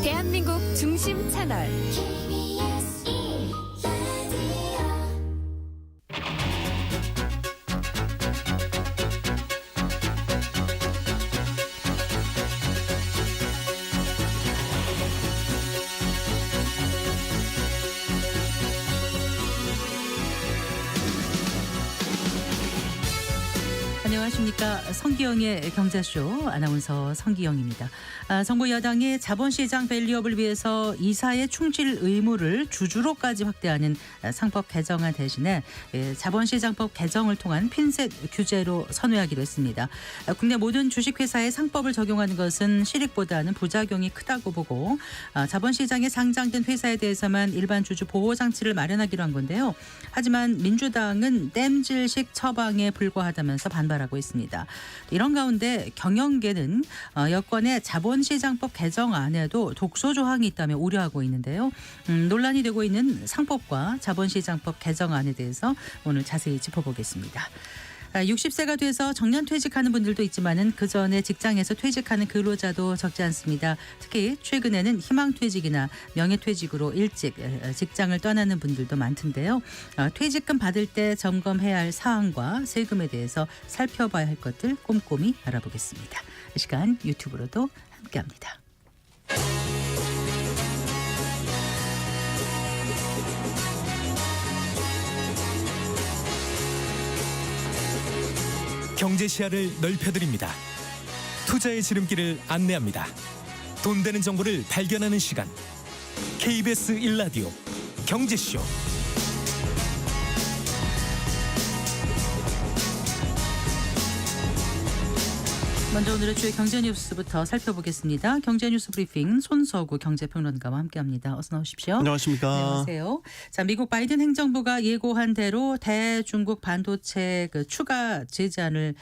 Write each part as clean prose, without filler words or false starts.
대한민국 중심 채널 안녕하십니까. 성기영의 경제쇼 아나운서 성기영입니다. 정부 여당이 자본시장 밸류업을 위해서 이사의 충실 의무를 주주로까지 확대하는 상법 개정안 대신에 자본시장법 개정을 통한 핀셋 규제로 선회하기로 했습니다. 국내 모든 주식회사에 상법을 적용하는 것은 실익보다는 부작용이 크다고 보고 자본시장에 상장된 회사에 대해서만 일반 주주 보호장치를 마련하기로 한 건데요. 하지만 민주당은 땜질식 처방에 불과하다면서 반발하고 있습니다. 이런 가운데 경영계는 여권의 자본시장법 개정안에도 독소 조항이 있다며 우려하고 있는데요. 논란이 되고 있는 상법과 자본시장법 개정안에 대해서 오늘 자세히 짚어보겠습니다. 60세가 돼서 정년퇴직하는 분들도 있지만은 그 전에 직장에서 퇴직하는 근로자도 적지 않습니다. 특히 최근에는 희망퇴직이나 명예퇴직으로 일찍 직장을 떠나는 분들도 많던데요. 퇴직금 받을 때 점검해야 할 사항과 세금에 대해서 살펴봐야 할 것들 꼼꼼히 알아보겠습니다. 이 시간 유튜브로도 함께합니다. 경제 시야를 넓혀드립니다. 투자의 지름길을 안내합니다. 돈 되는 정보를 발견하는 시간. KBS 1라디오 경제쇼. 먼저 오늘의 주요 경제 뉴스부터 살펴보겠습니다. 경제 뉴스 브리핑 손서구 경제평론가와 함께합니다. 어서 나오십시오. 안녕하십니까. 안녕하세요. 자, 미국 바이든 행정부가 예고한 대로 대중국 반도체 추가 제재안을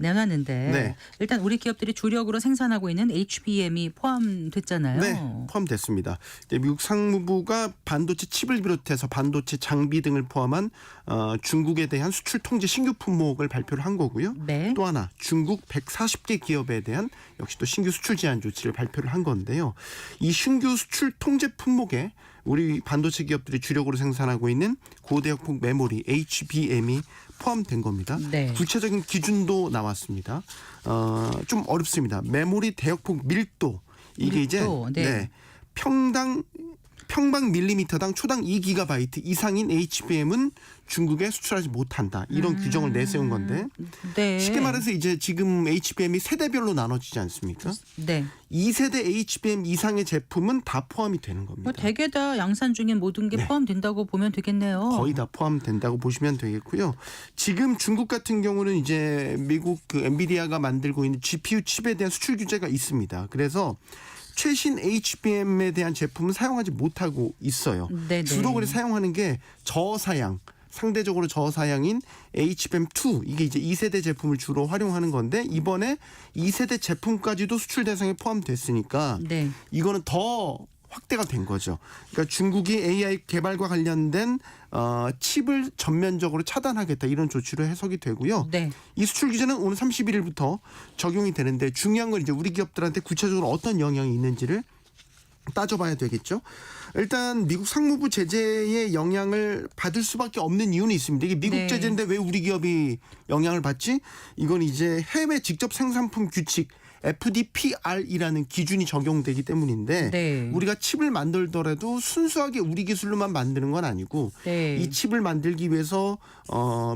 내놨는데 네. 일단 우리 기업들이 주력으로 생산하고 있는 HBM이 포함됐잖아요. 네, 포함됐습니다. 이제 미국 상무부가 반도체 칩을 비롯해서 반도체 장비 등을 포함한 중국에 대한 수출 통제 신규 품목을 발표를 한 거고요. 네. 또 하나 중국 140개 기업에 대한 역시 또 신규 수출 제한 조치를 발표를 한 건데요. 이 신규 수출 통제 품목에 우리 반도체 기업들이 주력으로 생산하고 있는 고대역폭 메모리 HBM이 포함된 겁니다. 네. 구체적인 기준도 나왔습니다. 좀 어렵습니다. 메모리 대역폭 밀도 이게 밀도, 이제 네. 평방 밀리미터당 초당 2GB 이상인 HBM은 중국에 수출하지 못한다. 이런 규정을 내세운 건데 네. 쉽게 말해서 이제 지금 HBM이 세대별로 나눠지지 않습니까? 네. 2세대 HBM 이상의 제품은 다 포함이 되는 겁니다. 뭐 대개 다 양산 중에 모든 게 네. 포함된다고 보면 되겠네요. 거의 다 포함된다고 보시면 되겠고요. 지금 중국 같은 경우는 이제 미국 엔비디아가 만들고 있는 GPU 칩에 대한 수출 규제가 있습니다. 그래서 최신 HBM에 대한 제품은 사용하지 못하고 있어요. 네네. 주로 그래 사용하는 게 저사양, 상대적으로 저사양인 HBM2 이게 이제 2세대 제품을 주로 활용하는 건데 이번에 2세대 제품까지도 수출 대상에 포함됐으니까 네. 이거는 더 확대가 된 거죠. 그러니까 중국이 AI 개발과 관련된 칩을 전면적으로 차단하겠다 이런 조치로 해석이 되고요. 네. 이 수출 규제는 오늘 31일부터 적용이 되는데 중요한 건 이제 우리 기업들한테 구체적으로 어떤 영향이 있는지를 따져봐야 되겠죠. 일단 미국 상무부 제재의 영향을 받을 수밖에 없는 이유는 있습니다. 이게 미국 네. 제재인데 왜 우리 기업이 영향을 받지? 이건 이제 해외 직접 생산품 규칙 FDPR이라는 기준이 적용되기 때문인데 네. 우리가 칩을 만들더라도 순수하게 우리 기술로만 만드는 건 아니고 네. 이 칩을 만들기 위해서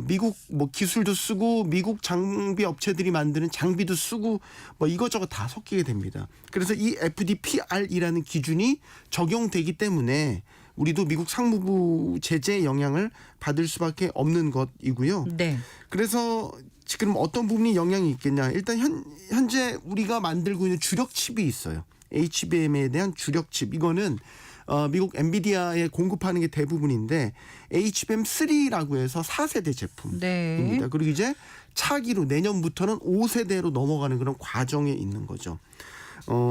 미국 뭐 기술도 쓰고 미국 장비 업체들이 만드는 장비도 쓰고 뭐 이것저것 다 섞이게 됩니다. 그래서 이 FDPR이라는 기준이 적용되기 때문에 우리도 미국 상무부 제재의 영향을 받을 수밖에 없는 것이고요. 네. 그래서 지금 어떤 부분이 영향이 있겠냐. 일단 현재 우리가 만들고 있는 주력 칩이 있어요. HBM에 대한 주력 칩. 이거는 미국 엔비디아에 공급하는 게 대부분인데 HBM3라고 해서 4세대 제품입니다. 네. 그리고 이제 차기로 내년부터는 5세대로 넘어가는 그런 과정에 있는 거죠.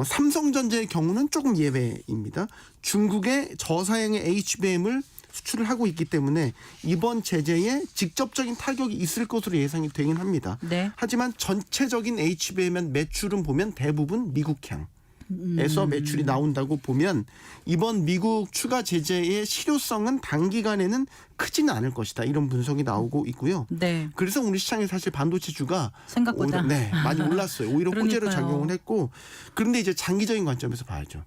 삼성전자의 경우는 조금 예외입니다. 중국의 저사양의 HBM을 수출을 하고 있기 때문에 이번 제재에 직접적인 타격이 있을 것으로 예상이 되긴 합니다. 네. 하지만 전체적인 HBM 매출은 보면 대부분 미국향. 매출이 나온다고 보면 이번 미국 추가 제재의 실효성은 단기간에는 크지는 않을 것이다. 이런 분석이 나오고 있고요. 네. 그래서 우리 시장에 사실 반도체주가 생각보다 오히려, 많이 올랐어요. 오히려 호재로 그러니까요. 작용을 했고 그런데 이제 장기적인 관점에서 봐야죠.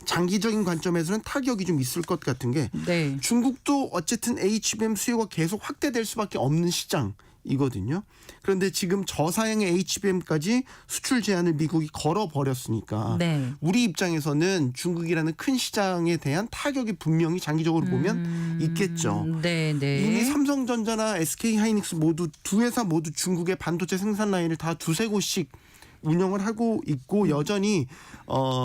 장기적인 관점에서는 타격이 좀 있을 것 같은 게 네. 중국도 어쨌든 HBM 수요가 계속 확대될 수밖에 없는 시장이거든요. 그런데 지금 저사양의 HBM까지 수출 제한을 미국이 걸어버렸으니까 네. 우리 입장에서는 중국이라는 큰 시장에 대한 타격이 분명히 장기적으로 보면 있겠죠. 네, 네. 이미 삼성전자나 SK하이닉스 모두 두 회사 모두 중국의 반도체 생산 라인을 다 두세 곳씩 운영을 하고 있고 여전히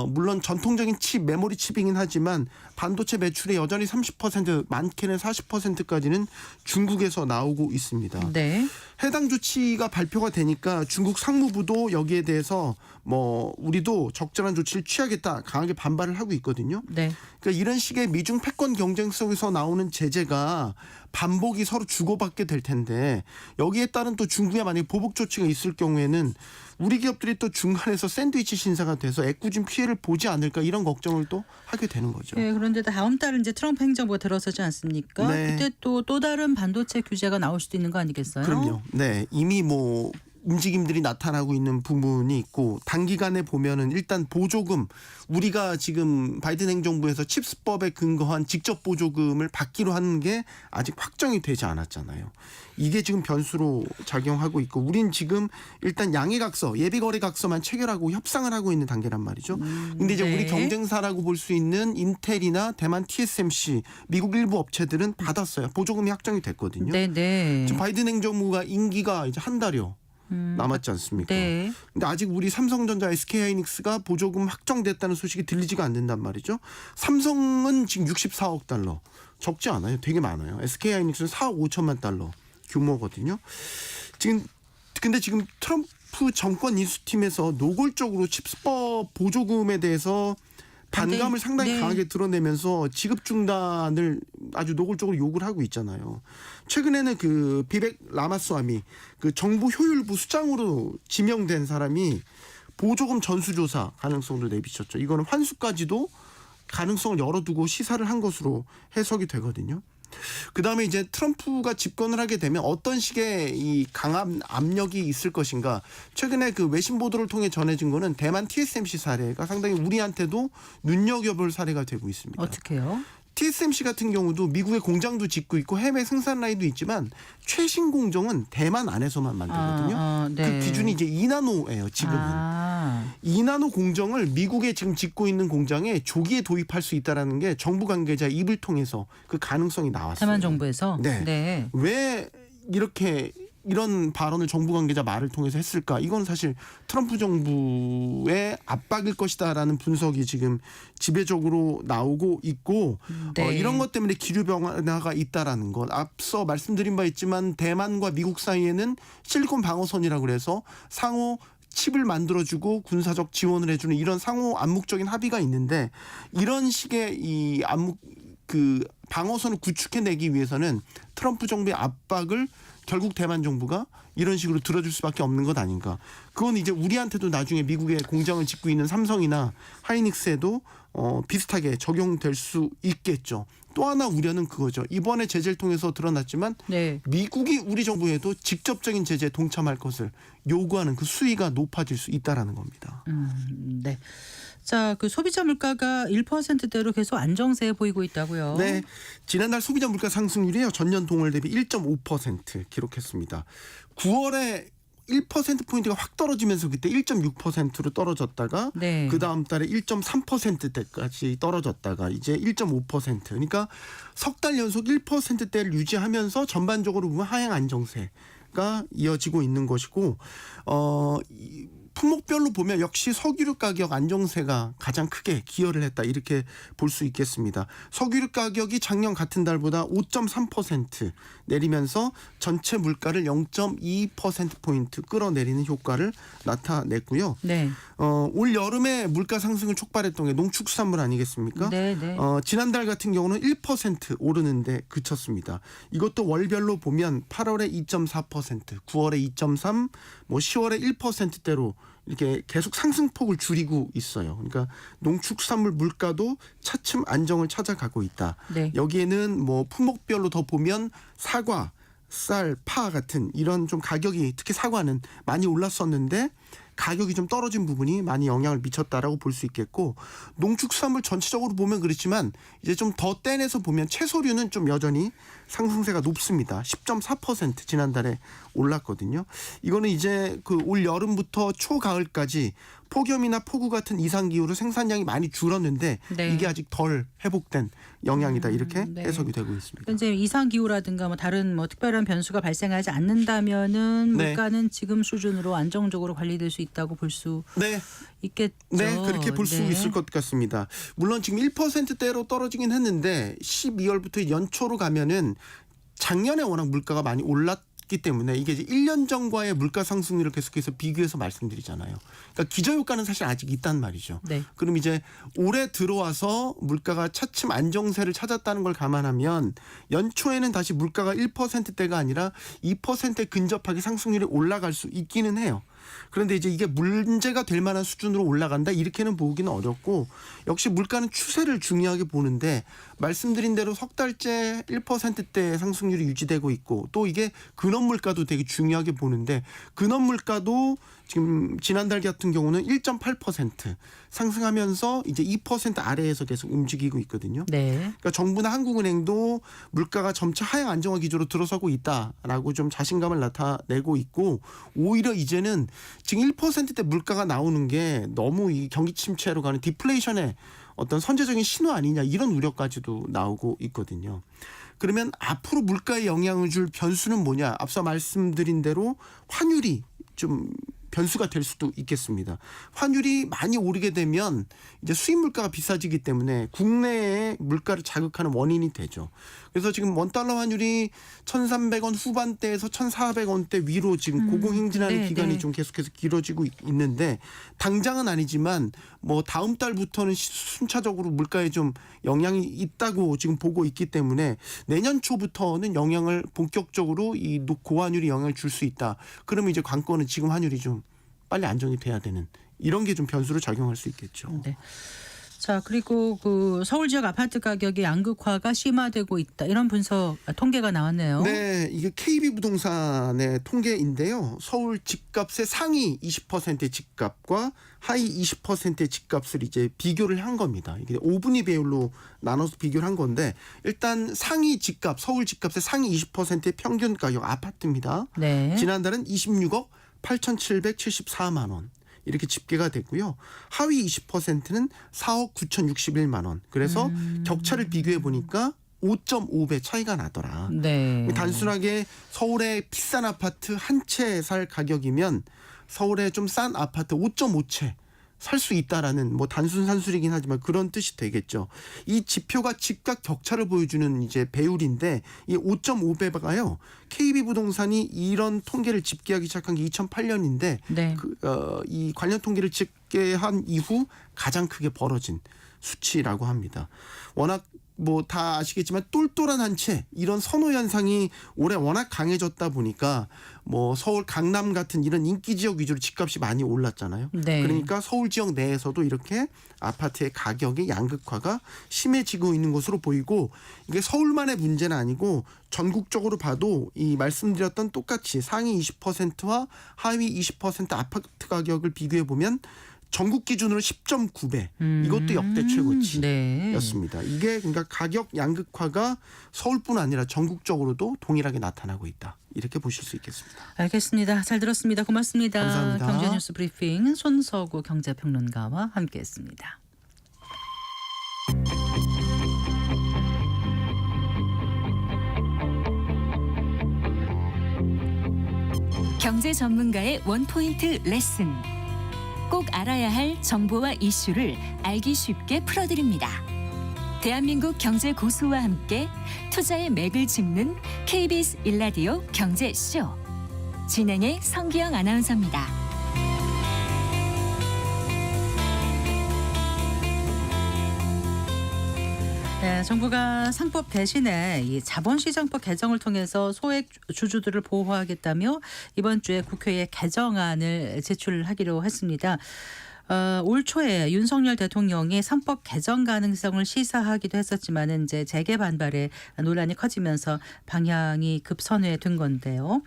물론 전통적인 칩 메모리 칩이긴 하지만 반도체 매출의 여전히 30% 많게는 40%까지는 중국에서 나오고 있습니다. 네. 해당 조치가 발표가 되니까 중국 상무부도 여기에 대해서 우리도 적절한 조치를 취하겠다 강하게 반발을 하고 있거든요. 네. 그러니까 이런 식의 미중 패권 경쟁 속에서 나오는 제재가 반복이 서로 주고받게 될 텐데 여기에 따른 또 중국에 만약에 보복 조치가 있을 경우에는 우리 기업들이 또 중간에서 샌드위치 신사가 돼서 애꿎은 피해를 보지 않을까 이런 걱정을 또 하게 되는 거죠. 네, 그런데 다음 달은 이제 트럼프 행정부가 들어서지 않습니까? 네. 그때 또 다른 반도체 규제가 나올 수도 있는 거 아니겠어요? 그럼요. 네, 이미 움직임들이 나타나고 있는 부분이 있고 단기간에 보면은 일단 보조금 우리가 지금 바이든 행정부에서 칩스법에 근거한 직접 보조금을 받기로 하는 게 아직 확정이 되지 않았잖아요. 이게 지금 변수로 작용하고 있고 우린 지금 일단 양해각서 예비거래각서만 체결하고 협상을 하고 있는 단계란 말이죠. 근데 이제 네. 우리 경쟁사라고 볼 수 있는 인텔이나 대만 TSMC 미국 일부 업체들은 받았어요. 보조금이 확정이 됐거든요. 네, 네. 지금 바이든 행정부가 임기가 이제 한 달여 남았지 않습니까? 네. 근데 아직 우리 삼성전자, SK하이닉스가 보조금 확정됐다는 소식이 들리지가 않는단 말이죠. 삼성은 지금 64억 달러. 적지 않아요. 되게 많아요. SK하이닉스는 4억 5천만 달러 규모거든요. 근데 지금 트럼프 정권 인수팀에서 노골적으로 칩스법 보조금에 대해서 반감을 상당히 네. 강하게 드러내면서 지급 중단을 아주 노골적으로 요구를 하고 있잖아요. 최근에는 그 비벡 라마스와미 그 정부 효율부 수장으로 지명된 사람이 보조금 전수조사 가능성도 내비쳤죠. 이거는 환수까지도 가능성을 열어두고 시사를 한 것으로 해석이 되거든요. 그다음에 이제 트럼프가 집권을 하게 되면 어떤 식의 이 강한 압력이 있을 것인가. 최근에 그 외신 보도를 통해 전해진 거는 대만 TSMC 사례가 상당히 우리한테도 눈여겨볼 사례가 되고 있습니다. 어떻게요? TSMC 같은 경우도 미국에 공장도 짓고 있고 해외 생산 라인도 있지만 최신 공정은 대만 안에서만 만들거든요. 네. 그 기준이 이제 2나노예요. 지금은. 2나노 공정을 미국에 지금 짓고 있는 공장에 조기에 도입할 수 있다라는 게 정부 관계자 입을 통해서 그 가능성이 나왔어요. 대만 정부에서. 네. 네. 왜 이런 발언을 정부 관계자 말을 통해서 했을까? 이건 사실 트럼프 정부의 압박일 것이다라는 분석이 지금 지배적으로 나오고 있고 네. 이런 것 때문에 기류 변화가 있다라는 것. 앞서 말씀드린 바 있지만 대만과 미국 사이에는 실리콘 방어선이라고 그래서 상호 칩을 만들어주고 군사적 지원을 해주는 이런 상호 암묵적인 합의가 있는데 이런 식의 이 방어선을 구축해내기 위해서는 트럼프 정부의 압박을 결국 대만 정부가 이런 식으로 들어줄 수밖에 없는 것 아닌가. 그건 이제 우리한테도 나중에 미국에 공장을 짓고 있는 삼성이나 하이닉스에도 비슷하게 적용될 수 있겠죠. 또 하나 우려는 그거죠. 이번에 제재를 통해서 드러났지만 네. 미국이 우리 정부에도 직접적인 제재에 동참할 것을 요구하는 그 수위가 높아질 수 있다라는 겁니다. 네. 자, 그 소비자 물가가 1%대로 계속 안정세에 보이고 있다고요. 네, 지난달 소비자 물가 상승률이요 전년 동월 대비 1.5% 기록했습니다. 9월에 1%포인트가 확 떨어지면서 그때 1.6%로 떨어졌다가 네. 그 다음 달에 1.3%대까지 떨어졌다가 이제 1.5%. 그러니까 석 달 연속 1%대를 유지하면서 전반적으로 보면 하향 안정세가 이어지고 있는 것이고 품목별로 보면 역시 석유류 가격 안정세가 가장 크게 기여를 했다 이렇게 볼 수 있겠습니다. 석유류 가격이 작년 같은 달보다 5.3% 내리면서 전체 물가를 0.2%포인트 끌어내리는 효과를 나타냈고요. 네. 올 여름에 물가 상승을 촉발했던 게 농축수산물 아니겠습니까? 네, 네. 지난달 같은 경우는 1% 오르는데 그쳤습니다. 이것도 월별로 보면 8월에 2.4%, 9월에 2.3%, 뭐 10월에 1%대로 이렇게 계속 상승폭을 줄이고 있어요. 그러니까 농축수산물 물가도 차츰 안정을 찾아가고 있다. 네. 여기에는 뭐 품목별로 더 보면 사과, 쌀, 파 같은 이런 좀 가격이 특히 사과는 많이 올랐었는데 가격이 좀 떨어진 부분이 많이 영향을 미쳤다라고 볼 수 있겠고 농축수산물 전체적으로 보면 그렇지만 이제 좀 더 떼내서 보면 채소류는 좀 여전히 상승세가 높습니다. 10.4% 지난달에 올랐거든요. 이거는 이제 그 올 여름부터 초가을까지 폭염이나 폭우 같은 이상 기후로 생산량이 많이 줄었는데 네. 이게 아직 덜 회복된 영향이다 이렇게 네. 해석이 되고 있습니다. 현재 이상 기후라든가 뭐 다른 뭐 특별한 변수가 발생하지 않는다면은 네. 물가는 지금 수준으로 안정적으로 관리될 수 있다고 볼 수 네. 있겠죠. 네, 그렇게 볼 수 네. 있을 것 같습니다. 물론 지금 1%대로 떨어지긴 했는데 12월부터 연초로 가면은 작년에 워낙 물가가 많이 올랐기 때문에 이게 이제 1년 전과의 물가 상승률을 계속해서 비교해서 말씀드리잖아요. 그러니까 기저효과는 사실 아직 있단 말이죠. 네. 그럼 이제 올해 들어와서 물가가 차츰 안정세를 찾았다는 걸 감안하면 연초에는 다시 물가가 1%대가 아니라 2%에 근접하게 상승률이 올라갈 수 있기는 해요. 그런데 이제 이게 문제가 될 만한 수준으로 올라간다 이렇게는 보기는 어렵고 역시 물가는 추세를 중요하게 보는데 말씀드린 대로 석 달째 1%대 상승률이 유지되고 있고 또 이게 근원 물가도 되게 중요하게 보는데 근원 물가도 지금 지난달 같은 경우는 1.8% 상승하면서 이제 2% 아래에서 계속 움직이고 있거든요. 네. 그러니까 정부나 한국은행도 물가가 점차 하향 안정화 기조로 들어서고 있다라고 좀 자신감을 나타내고 있고 오히려 이제는 지금 1%대 물가가 나오는 게 너무 이 경기 침체로 가는 디플레이션의 어떤 선제적인 신호 아니냐 이런 우려까지도 나오고 있거든요. 그러면 앞으로 물가에 영향을 줄 변수는 뭐냐? 앞서 말씀드린 대로 환율이 좀 변수가 될 수도 있겠습니다. 환율이 많이 오르게 되면 이제 수입 물가가 비싸지기 때문에 국내의 물가를 자극하는 원인이 되죠. 그래서 지금 원달러 환율이 1,300원 후반대에서 1,400원대 위로 지금 고공행진하는 네, 기간이 네. 좀 계속해서 길어지고 있는데 당장은 아니지만 뭐 다음 달부터는 순차적으로 물가에 좀 영향이 있다고 지금 보고 있기 때문에 내년 초부터는 영향을 본격적으로 이 고환율이 영향을 줄 수 있다. 그러면 이제 관건은 지금 환율이 좀 빨리 안정이 돼야 되는 이런 게 좀 변수로 작용할 수 있겠죠. 네. 자, 그리고 그 서울 지역 아파트 가격의 양극화가 심화되고 있다. 이런 분석 통계가 나왔네요. 네, 이게 KB 부동산의 통계인데요. 서울 집값의 상위 20%의 집값과 하위 20%의 집값을 이제 비교를 한 겁니다. 이게 5분위 배율로 나눠서 비교를 한 건데 일단 상위 집값, 서울 집값의 상위 20%의 평균 가격 아파트입니다. 네. 지난달은 26억 8,774만 원. 이렇게 집계가 됐고요. 하위 20%는 4억 9,061만 원. 그래서 격차를 비교해 보니까 5.5배 차이가 나더라. 네. 단순하게 서울의 비싼 아파트 한 채 살 가격이면 서울의 좀 싼 아파트 5.5채 살 수 있다라는 뭐 단순 산술이긴 하지만 그런 뜻이 되겠죠. 이 지표가 집값 격차를 보여주는 이제 배율인데 이 5.5배가요. KB 부동산이 이런 통계를 집계하기 시작한 게 2008년인데 네. 이 관련 통계를 집계한 이후 가장 크게 벌어진 수치라고 합니다. 워낙 뭐 다 아시겠지만 똘똘한 한 채 이런 선호 현상이 올해 워낙 강해졌다 보니까 뭐 서울 강남 같은 이런 인기 지역 위주로 집값이 많이 올랐잖아요. 네. 그러니까 서울 지역 내에서도 이렇게 아파트의 가격의 양극화가 심해지고 있는 것으로 보이고 이게 서울만의 문제는 아니고 전국적으로 봐도 이 말씀드렸던 똑같이 상위 20%와 하위 20% 아파트 가격을 비교해 보면 전국 기준으로 10.9배 이것도 역대 최고치였습니다. 네. 이게 그러니까 가격 양극화가 서울뿐 아니라 전국적으로도 동일하게 나타나고 있다. 이렇게 보실 수 있겠습니다. 알겠습니다. 잘 들었습니다. 고맙습니다. 감사합니다. 경제뉴스 브리핑 손서구 경제평론가와 함께했습니다. 경제 전문가의 원포인트 레슨. 꼭 알아야 할 정보와 이슈를 알기 쉽게 풀어드립니다. 대한민국 경제 고수와 함께 투자의 맥을 짚는 KBS 1라디오 경제쇼. 진행의 성기영 아나운서입니다. 네, 정부가 상법 대신에 이 자본시장법 개정을 통해서 소액 주주들을 보호하겠다며 이번 주에 국회에 개정안을 제출하기로 했습니다. 올 초에 윤석열 대통령이 상법 개정 가능성을 시사하기도 했었지만은 이제 재개 반발에 논란이 커지면서 방향이 급선회된 건데요.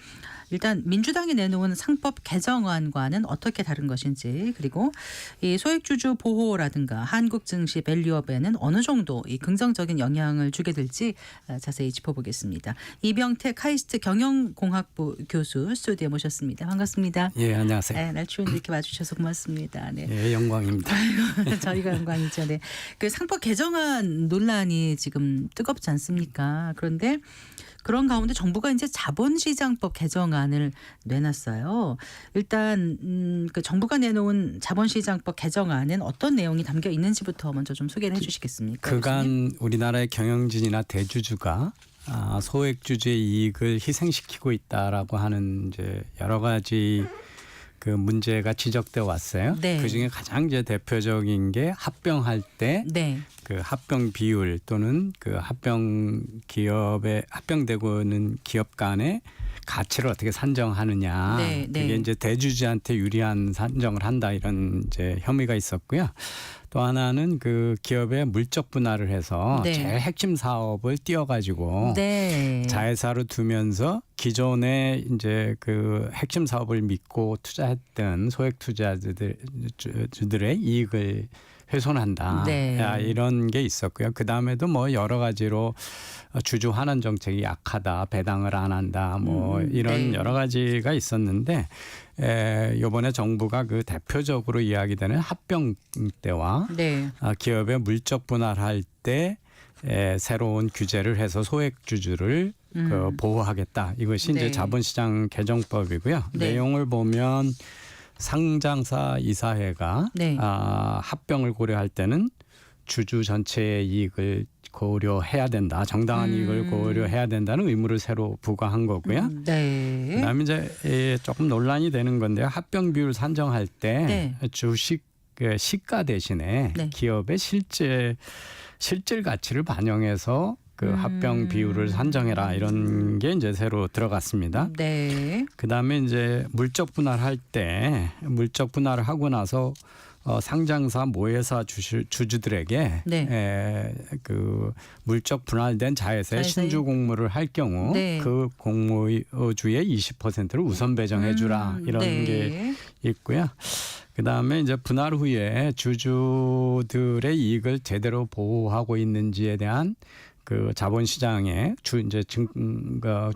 일단 민주당이 내놓은 상법 개정안과는 어떻게 다른 것인지, 그리고 이 소액주주 보호라든가 한국 증시 밸류업에는 어느 정도 이 긍정적인 영향을 주게 될지 자세히 짚어보겠습니다. 이병택 카이스트 경영공학부 교수 스튜디오에 모셨습니다. 반갑습니다. 예, 안녕하세요. 네, 날 추운데 이렇게 와주셔서 고맙습니다. 네. 예, 영광입니다. 저희가 영광이죠. 네. 그 상법 개정안 논란이 지금 뜨겁지 않습니까? 그런데 그런 가운데 정부가 이제 자본시장법 개정안을 내놨어요. 일단 그 정부가 내놓은 자본시장법 개정안은 어떤 내용이 담겨 있는지부터 먼저 좀 소개를 해주시겠습니까? 그간 우리나라의 경영진이나 대주주가 소액주주의 이익을 희생시키고 있다라고 하는 이제 여러 가지 그 문제가 지적되어 왔어요. 네. 그중에 가장 이제 대표적인 게 합병할 때 그 네. 합병 비율 또는 그 합병 기업에 합병되고 있는 기업 간의 가치를 어떻게 산정하느냐. 네, 네. 그게 이제 대주주한테 유리한 산정을 한다 이런 이제 혐의가 있었고요. 또 하나는 그 기업의 물적 분할을 해서 네. 제일 핵심 사업을 띄워가지고 네. 자회사로 두면서 기존에 이제 그 핵심 사업을 믿고 투자했던 소액 투자주들의 이익을 훼손한다. 네. 이런 게 있었고요. 그 다음에도 뭐 여러 가지로 주주 환원 정책이 약하다, 배당을 안 한다, 뭐 이런 네. 여러 가지가 있었는데 이번에 정부가 그 대표적으로 이야기되는 합병 때와 네. 기업의 물적 분할할 때 새로운 규제를 해서 소액 주주를 그 보호하겠다. 이것이 네. 이제 자본시장 개정법이고요. 네. 내용을 보면 상장사 이사회가 네. 합병을 고려할 때는 주주 전체의 이익을 고려해야 된다. 정당한 이익을 고려해야 된다는 의무를 새로 부과한 거고요. 네. 그다음에 이제 조금 논란이 되는 건데요. 합병 비율 산정할 때 네. 주식 시가 대신에 네. 기업의 실질 가치를 반영해서 그 합병 비율을 산정해라 이런 게 이제 새로 들어갔습니다. 네. 그다음에 이제 물적 분할할 때 물적 분할을 하고 나서 상장사 모회사 주주들에게 네. 그 물적 분할된 자회사에 자회사에? 신주 공모를 할 경우 네. 그 공모주의 20%를 우선 배정해 주라 이런 네. 게 있고요. 그다음에 이제 분할 후에 주주들의 이익을 제대로 보호하고 있는지에 대한 그 자본시장의 이제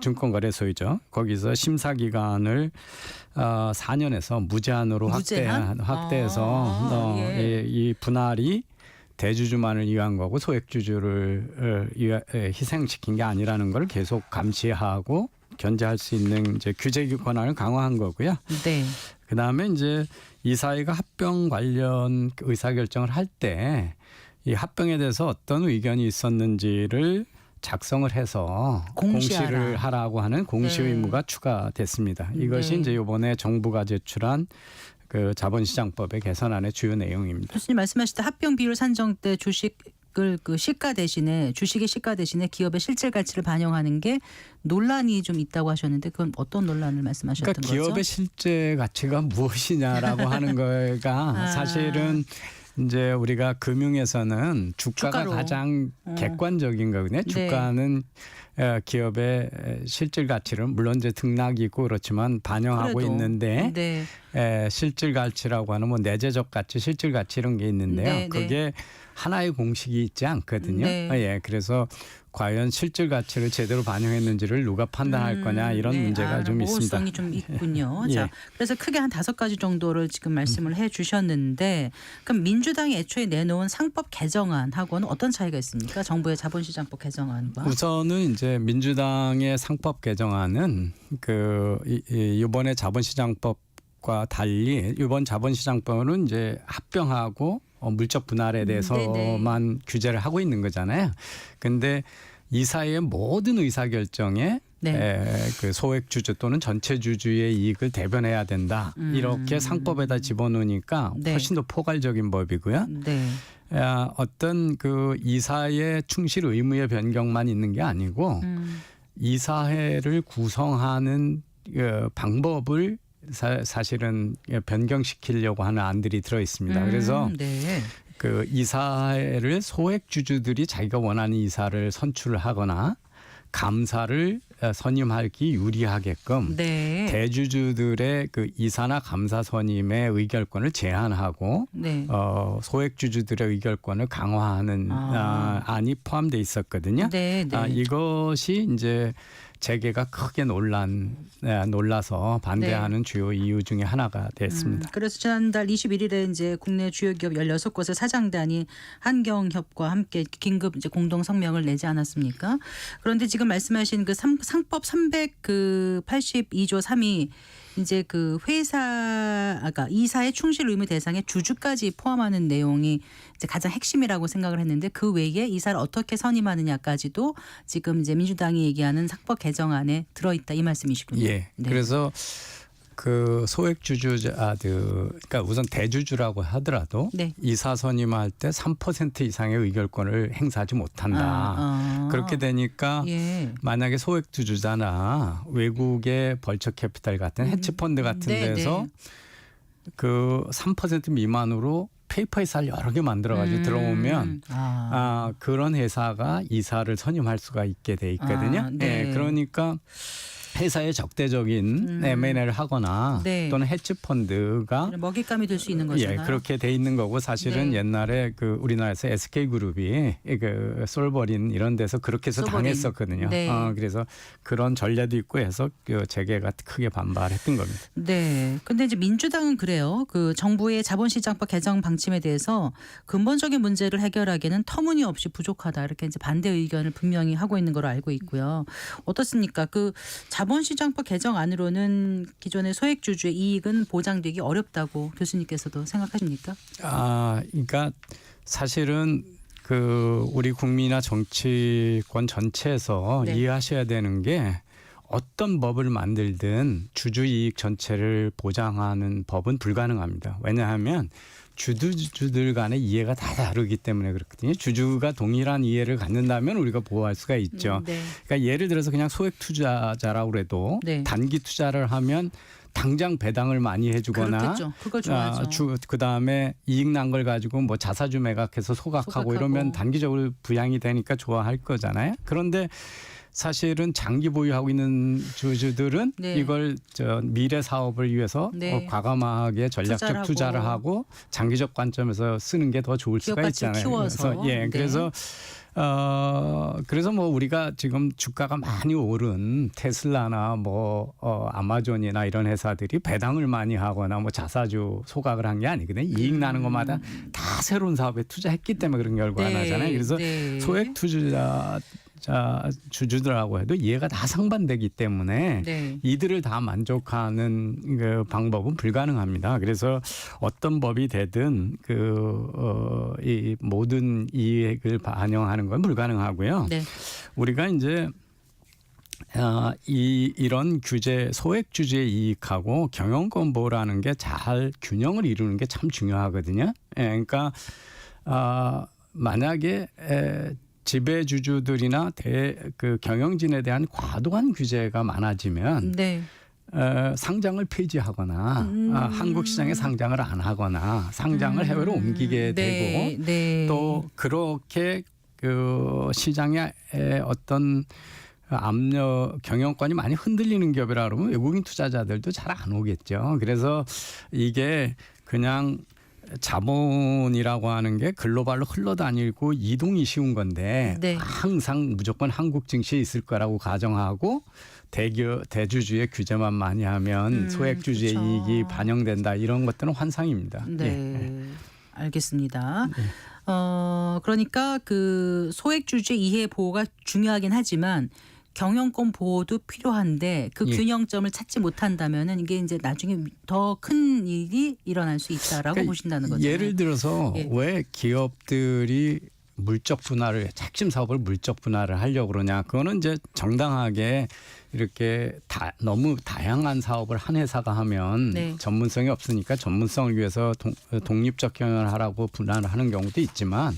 증권거래소이죠. 거기서 심사 기간을 4년에서 무제한으로 무제한? 확대해서 예. 이 분할이 대주주만을 위한 거고 소액주주를 희생시킨 게 아니라는 걸 계속 감시하고 견제할 수 있는 이제 규제 권한을 강화한 거고요. 네. 그다음에 이제 이사회가 합병 관련 의사결정을 할 때 이 합병에 대해서 어떤 의견이 있었는지를 작성을 해서 공시하라. 공시를 하라고 하는 공시 네. 의무가 추가됐습니다. 이것이 네. 이제 이번에 정부가 제출한 그 자본시장법의 개선안의 주요 내용입니다. 교수님 말씀하실 때 합병 비율 산정 때 주식을 그 시가 대신에 주식의 시가 대신에 기업의 실질 가치를 반영하는 게 논란이 좀 있다고 하셨는데 그건 어떤 논란을 말씀하셨던 그러니까 거죠? 기업의 실제 가치가 무엇이냐라고 하는 거가 사실은 이제 우리가 금융에서는 주가가 주가로. 가장 객관적인 거거든요. 네. 주가는 기업의 실질 가치를 물론 이제 등락이고 그렇지만 반영하고 그래도. 있는데 네. 실질 가치라고 하는 뭐 내재적 가치, 실질 가치 이런 게 있는데요. 네, 네. 그게 하나의 공식이 있지 않거든요. 네. 그래서 과연 실질 가치를 제대로 반영했는지를 누가 판단할 거냐 이런 문제가 좀 있습니다. 모호성이 좀 있군요. 예. 자, 그래서 크게 한 5가지 정도를 지금 말씀을 해주셨는데 그럼 민주당이 애초에 내놓은 상법 개정안하고는 어떤 차이가 있습니까? 정부의 자본시장법 개정안과. 우선은 이제 민주당의 상법 개정안은 그 이번에 자본시장법과 달리 이번 자본시장법은 이제 합병하고 물적 분할에 대해서만 규제를 하고 있는 거잖아요. 근데 이사회의 모든 의사결정에 그 소액 주주 또는 전체 주주의 이익을 대변해야 된다. 이렇게 상법에다 집어넣으니까 네. 훨씬 더 포괄적인 법이고요. 네. 어떤 그 이사의 충실 의무의 변경만 있는 게 아니고 이사회를 구성하는 그 방법을 사실은 변경시키려고 하는 안들이 들어 있습니다. 그래서 네. 그 이사회를 소액 주주들이 자기가 원하는 이사를 선출을 하거나 감사를 선임하기 유리하게끔 네. 대주주들의 그 이사나 감사 선임의 의결권을 제한하고 네. 소액 주주들의 의결권을 강화하는 안이 포함되어 있었거든요. 네. 네. 이것이 이제 재계가 크게 놀라서 반대하는 주요 이유 중에 하나가 됐습니다. 그래서 지난달 21일에 이제 국내 주요 기업 16곳의 사장단이 한경협과 함께 긴급 이제 공동 성명을 내지 않았습니까? 그런데 지금 말씀하신 그 상법 382조 3이 이제 그 그러니까 이사의 충실 의무 대상에 주주까지 포함하는 내용이 이제 가장 핵심이라고 생각을 했는데 그 외에 이사를 어떻게 선임하느냐까지도 지금 이제 민주당이 얘기하는 상법 개정안에 들어있다 이 말씀이시군요. 예. 네. 그래서 그 소액 주주자들, 그러니까 우선 대주주라고 하더라도 네. 이사 선임할 때 3% 이상의 의결권을 행사하지 못한다. 그렇게 되니까 예. 만약에 소액 주주자나 외국의 벌처 캐피탈 같은 헤지펀드 같은 네, 데서 그 3% 미만으로 페이퍼 이사를 여러 개 만들어가지고 들어오면 그런 회사가 이사를 선임할 수가 있게 돼 있거든요. 네. 그러니까 회사의 적대적인 M&A를 하거나 네. 또는 헤지펀드가 먹잇감이 될 수 있는 거잖아요. 예, 그렇게 돼 있는 거고 사실은 네. 옛날에 그 우리나라에서 SK그룹이 그 솔버린 이런 데서 그렇게 해서 솔버린. 당했었거든요. 네. 그래서 그런 전례도 있고 해서 그 재계가 크게 반발했던 겁니다. 네. 근데 이제 민주당은 그래요. 그 정부의 자본시장법 개정 방침에 대해서 근본적인 문제를 해결하기에는 터무니없이 부족하다. 이렇게 이제 반대 의견을 분명히 하고 있는 걸로 알고 있고요. 어떻습니까? 그 자본시장법 개정안으로는 기존의 소액주주의 이익은 보장되기 어렵다고 교수님께서도 생각하십니까? 그러니까 사실은 그 우리 국민이나 정치권 전체에서 네. 이해하셔야 되는 게 어떤 법을 만들든 주주 이익 전체를 보장하는 법은 불가능합니다. 왜냐하면 주주들 간의 이해가 다 다르기 때문에 그렇거든요. 주주가 동일한 이해를 갖는다면 우리가 보호할 수가 있죠. 네. 그러니까 예를 들어서 그냥 소액 투자자라고 해도 네. 단기 투자를 하면 당장 배당을 많이 해주거나 그렇겠죠. 그걸 좋아하죠. 그다음에 이익 난 걸 가지고 뭐 자사주 매각해서 소각하고 이러면 단기적으로 부양이 되니까 좋아할 거잖아요. 그런데 사실은 장기 보유하고 있는 주주들은 네. 이걸 미래 사업을 위해서 네. 과감하게 전략적 투자를 하고 장기적 관점에서 쓰는 게 더 좋을 수가 있잖아요. 키워서. 네. 그래서 뭐 우리가 지금 주가가 많이 오른 테슬라나 뭐 아마존이나 이런 회사들이 배당을 많이 하거나 뭐 자사주 소각을 한 게 아니거든요. 이익 나는 것마다 다 새로운 사업에 투자했기 때문에 그런 결과가 나잖아요. 그래서 소액 투자 주주들하고 해도 이해가 다 상반되기 때문에 네. 이들을 다 만족하는 그 방법은 불가능합니다. 그래서 어떤 법이 되든 이 모든 이익을 반영하는 건 불가능하고요. 네. 우리가 이제 이런 규제 소액 주주의 이익하고 경영권 보호라는 게 잘 균형을 이루는 게 참 중요하거든요. 그러니까 만약에 지배주주들이나 그 경영진에 대한 과도한 규제가 많아지면 네. 상장을 폐지하거나 한국 시장에 상장을 안 하거나 상장을 해외로 옮기게 되고 네. 또 그렇게 그 시장에 어떤 압력 경영권이 많이 흔들리는 기업이라 그러면 외국인 투자자들도 잘 안 오겠죠. 그래서 이게 그냥 자본이라고 하는 게 글로벌로 흘러다니고 이동이 쉬운 건데 네. 항상 무조건 한국 증시에 있을 거라고 가정하고 대주주의 규제만 많이 하면 소액주주의 그렇죠. 이익이 반영된다 이런 것들은 환상입니다. 네. 예. 알겠습니다. 그러니까 그 소액주주의 이해 보호가 중요하긴 하지만 경영권 보호도 필요한데 그 균형점을 찾지 못한다면은 이게 이제 나중에 더 큰 일이 일어날 수 있다라고 보신다는 거죠. 예를 들어서 왜 기업들이 물적 분할을 핵심 사업을 물적 분할을 하려고 그러냐? 그거는 이제 정당하게 이렇게 너무 다양한 사업을 한 회사가 하면 네. 전문성이 없으니까 전문성을 위해서 독립적 경영을 하라고 분할을 하는 경우도 있지만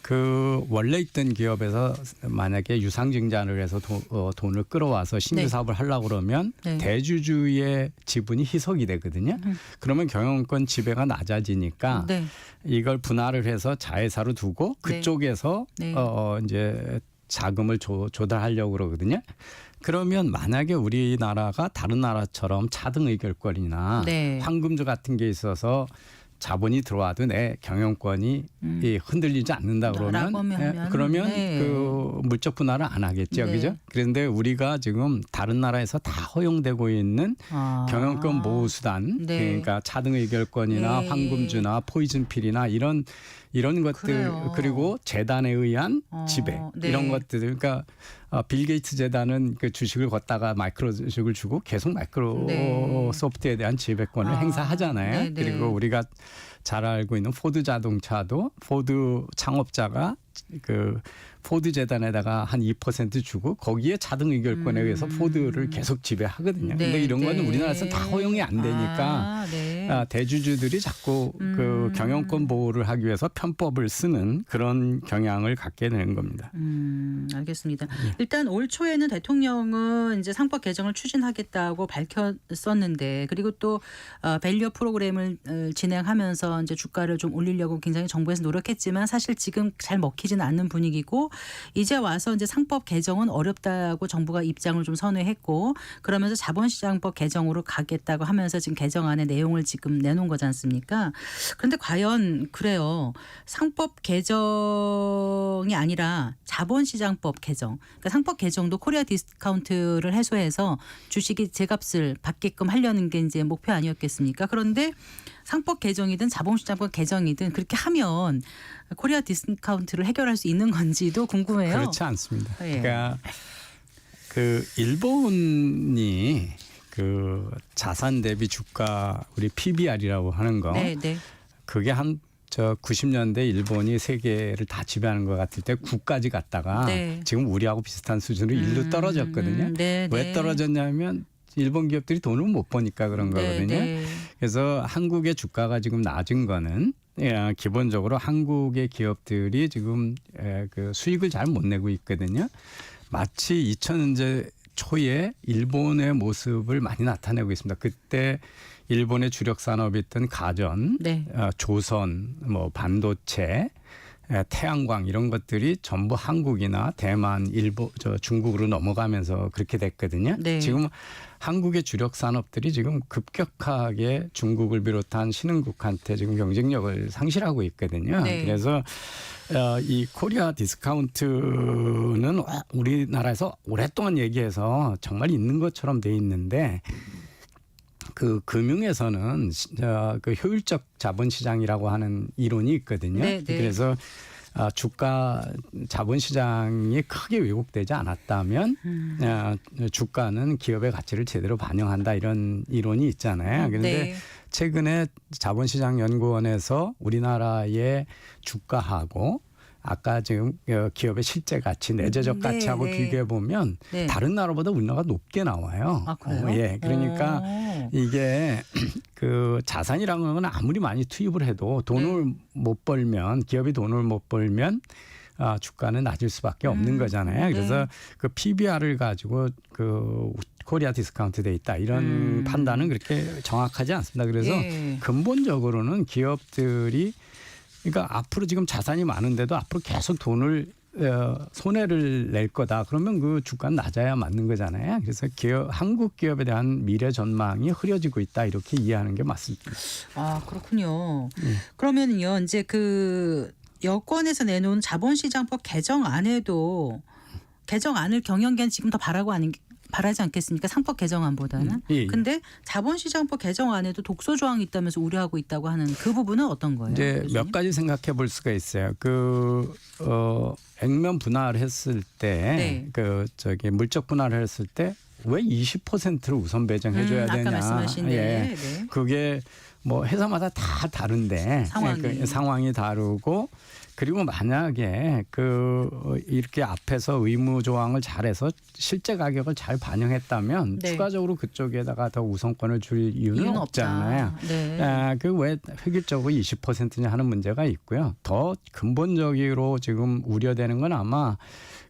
그 원래 있던 기업에서 만약에 유상증자를 해서 돈을 끌어와서 신규 네. 사업을 하려고 그러면 네. 대주주의 지분이 희석이 되거든요. 그러면 경영권 지배가 낮아지니까 네. 이걸 분할을 해서 자회사로 두고 네. 그쪽에서 네. 이제 자금을 조달하려고 그러거든요. 그러면 만약에 우리나라가 다른 나라처럼 차등 의결권이나 네. 황금조 같은 게 있어서 자본이 들어와도 내 경영권이 흔들리지 않는다 라고 그러면 하면, 네. 그 물적 분할을 안 하겠죠, 네. 그죠? 그런데 우리가 지금 다른 나라에서 다 허용되고 있는 경영권 보호 수단, 네. 그러니까 차등 의결권이나 네. 황금주나 포이즌필이나 이런 것들 그래요. 그리고 재단에 의한 지배 네. 이런 것들 그러니까 빌 게이츠 재단은 그 주식을 걷다가 마이크로소프트를 주고 계속 마이크로소프트에 대한 지배권을 행사하잖아요. 네, 네. 그리고 우리가 잘 알고 있는 포드 자동차도 포드 창업자가 그 포드 재단에다가 한 2% 주고 거기에 차등 의결권에 의해서 포드를 계속 지배하거든요. 네, 근데 이런 거는 네. 우리나라에서 다 허용이 안 되니까 네. 대주주들이 자꾸 그 경영권 보호를 하기 위해서 편법을 쓰는 그런 경향을 갖게 되는 겁니다. 알겠습니다. 일단 올 초에는 대통령은 이제 상법 개정을 추진하겠다고 밝혔었는데 그리고 또 밸류업 프로그램을 진행하면서 이제 주가를 좀 올리려고 굉장히 정부에서 노력했지만 사실 지금 잘 먹히지는 않는 분위기고 이제 와서 이제 상법 개정은 어렵다고 정부가 입장을 좀 선회했고 그러면서 자본시장법 개정으로 가겠다고 하면서 지금 개정안의 내용을 지금 내놓은 거지 않습니까? 그런데 과연 그래요. 상법 개정이 아니라 자본시장법 개정. 그러니까 상법 개정도 코리아 디스카운트를 해소해서 주식이 제값을 받게끔 하려는 게 이제 목표 아니었겠습니까? 그런데 상법 개정이든 자본시장법 개정이든 그렇게 하면 코리아 디스카운트를 해결할 수 있는 건지도 궁금해요. 그렇지 않습니다. 예. 그러니까 그 일본이 그 자산 대비 주가 우리 PBR이라고 하는 거 네, 네. 그게 한 90년대 일본이 세계를 다 지배하는 것 같을 때 9까지 갔다가 네. 지금 우리하고 비슷한 수준으로 1로 떨어졌거든요. 네, 왜 네. 떨어졌냐면 일본 기업들이 돈을 못 버니까 그런 거거든요. 네. 그래서 한국의 주가가 지금 낮은 거는 기본적으로 한국의 기업들이 지금 그 수익을 잘 못 내고 있거든요. 마치 2000년대 초에 일본의 모습을 많이 나타내고 있습니다. 그때 일본의 주력 산업이었던 가전, 네. 조선, 뭐 반도체, 태양광 이런 것들이 전부 한국이나 대만, 일본, 중국으로 넘어가면서 그렇게 됐거든요. 네. 지금 한국의 주력 산업들이 지금 급격하게 중국을 비롯한 신흥국한테 지금 경쟁력을 상실하고 있거든요. 네. 그래서 이 코리아 디스카운트는 우리나라에서 오랫동안 얘기해서 정말 있는 것처럼 돼 있는데 그 금융에서는 그 효율적 자본시장이라고 하는 이론이 있거든요. 네, 네. 그래서 주가 자본시장이 크게 왜곡되지 않았다면 주가는 기업의 가치를 제대로 반영한다 이런 이론이 있잖아요. 그런데 네. 최근에 자본시장연구원에서 우리나라의 주가하고 아까 지금 기업의 실제 가치, 내재적 네, 가치하고 네. 비교해 보면 네. 다른 나라보다 우리나라가 높게 나와요. 아, 그래요? 예, 그러니까 이게 그 자산이라는 건 아무리 많이 투입을 해도 돈을 못 벌면 기업이 돈을 못 벌면 주가는 낮을 수밖에 없는 거잖아요. 그래서 그 PBR을 가지고 그 코리아 디스카운트 돼 있다 이런 판단은 그렇게 정확하지 않습니다. 그래서 예. 근본적으로는 기업들이 그러니까 앞으로 지금 자산이 많은데도 앞으로 계속 돈을 손해를 낼 거다. 그러면 그 주가는 낮아야 맞는 거잖아요. 그래서 한국 기업에 대한 미래 전망이 흐려지고 있다. 이렇게 이해하는 게 맞습니다. 아, 그렇군요. 그러면요, 이제 그 여권에서 내놓은 자본시장법 개정안에도 개정안을 경영계는 지금 더 바라지 않겠습니까? 상법 개정안보다는. 예. 근데 자본시장법 개정안에도 독소 조항이 있다면서 우려하고 있다고 하는 그 부분은 어떤 거예요? 이제 교수님? 몇 가지 생각해 볼 수가 있어요. 액면 분할했을 때, 네. 물적 분할했을 때 왜 20%를 우선 배정해줘야 되냐? 아까 말씀하신 예. 네. 그게 뭐 회사마다 다 다른데 상황이. 상황이 다르고 그리고 만약에 이렇게 앞에서 의무 조항을 잘해서 실제 가격을 잘 반영했다면 네. 추가적으로 그쪽에다가 더 우선권을 줄 이유는 없잖아요. 네. 그 왜 획일적으로 20%냐 하는 문제가 있고요. 더 근본적으로 지금 우려되는 건 아마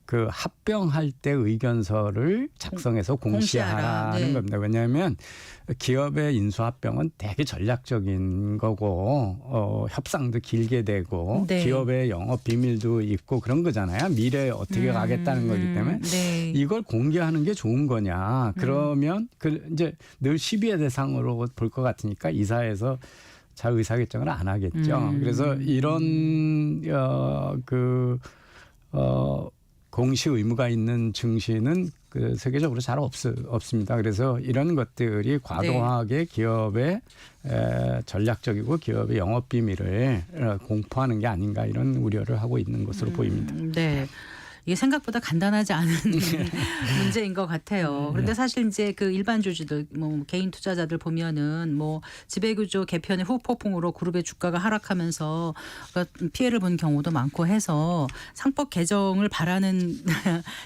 그 합병할 때 의견서를 작성해서 공시하라. 공시하라는 네. 겁니다. 왜냐하면 기업의 인수합병은 되게 전략적인 거고 협상도 길게 되고 네. 기업의 영업 비밀도 있고 그런 거잖아요. 미래에 어떻게 가겠다는 거기 때문에 네. 이걸 공개하는 게 좋은 거냐. 그러면 이제 늘 시비의 대상으로 볼 것 같으니까 이사에서 잘 의사결정을 안 하겠죠. 그래서 이런 공시 의무가 있는 증시는 세계적으로 잘 없습니다. 그래서 이런 것들이 과도하게 기업의 전략적이고 기업의 영업 비밀을 공포하는 게 아닌가 이런 우려를 하고 있는 것으로 보입니다. 네. 이게 생각보다 간단하지 않은 문제인 것 같아요. 그런데 사실 이제 그 일반 주주들, 뭐 개인 투자자들 보면은 뭐 지배구조 개편의 후폭풍으로 그룹의 주가가 하락하면서 피해를 본 경우도 많고 해서 상법 개정을 바라는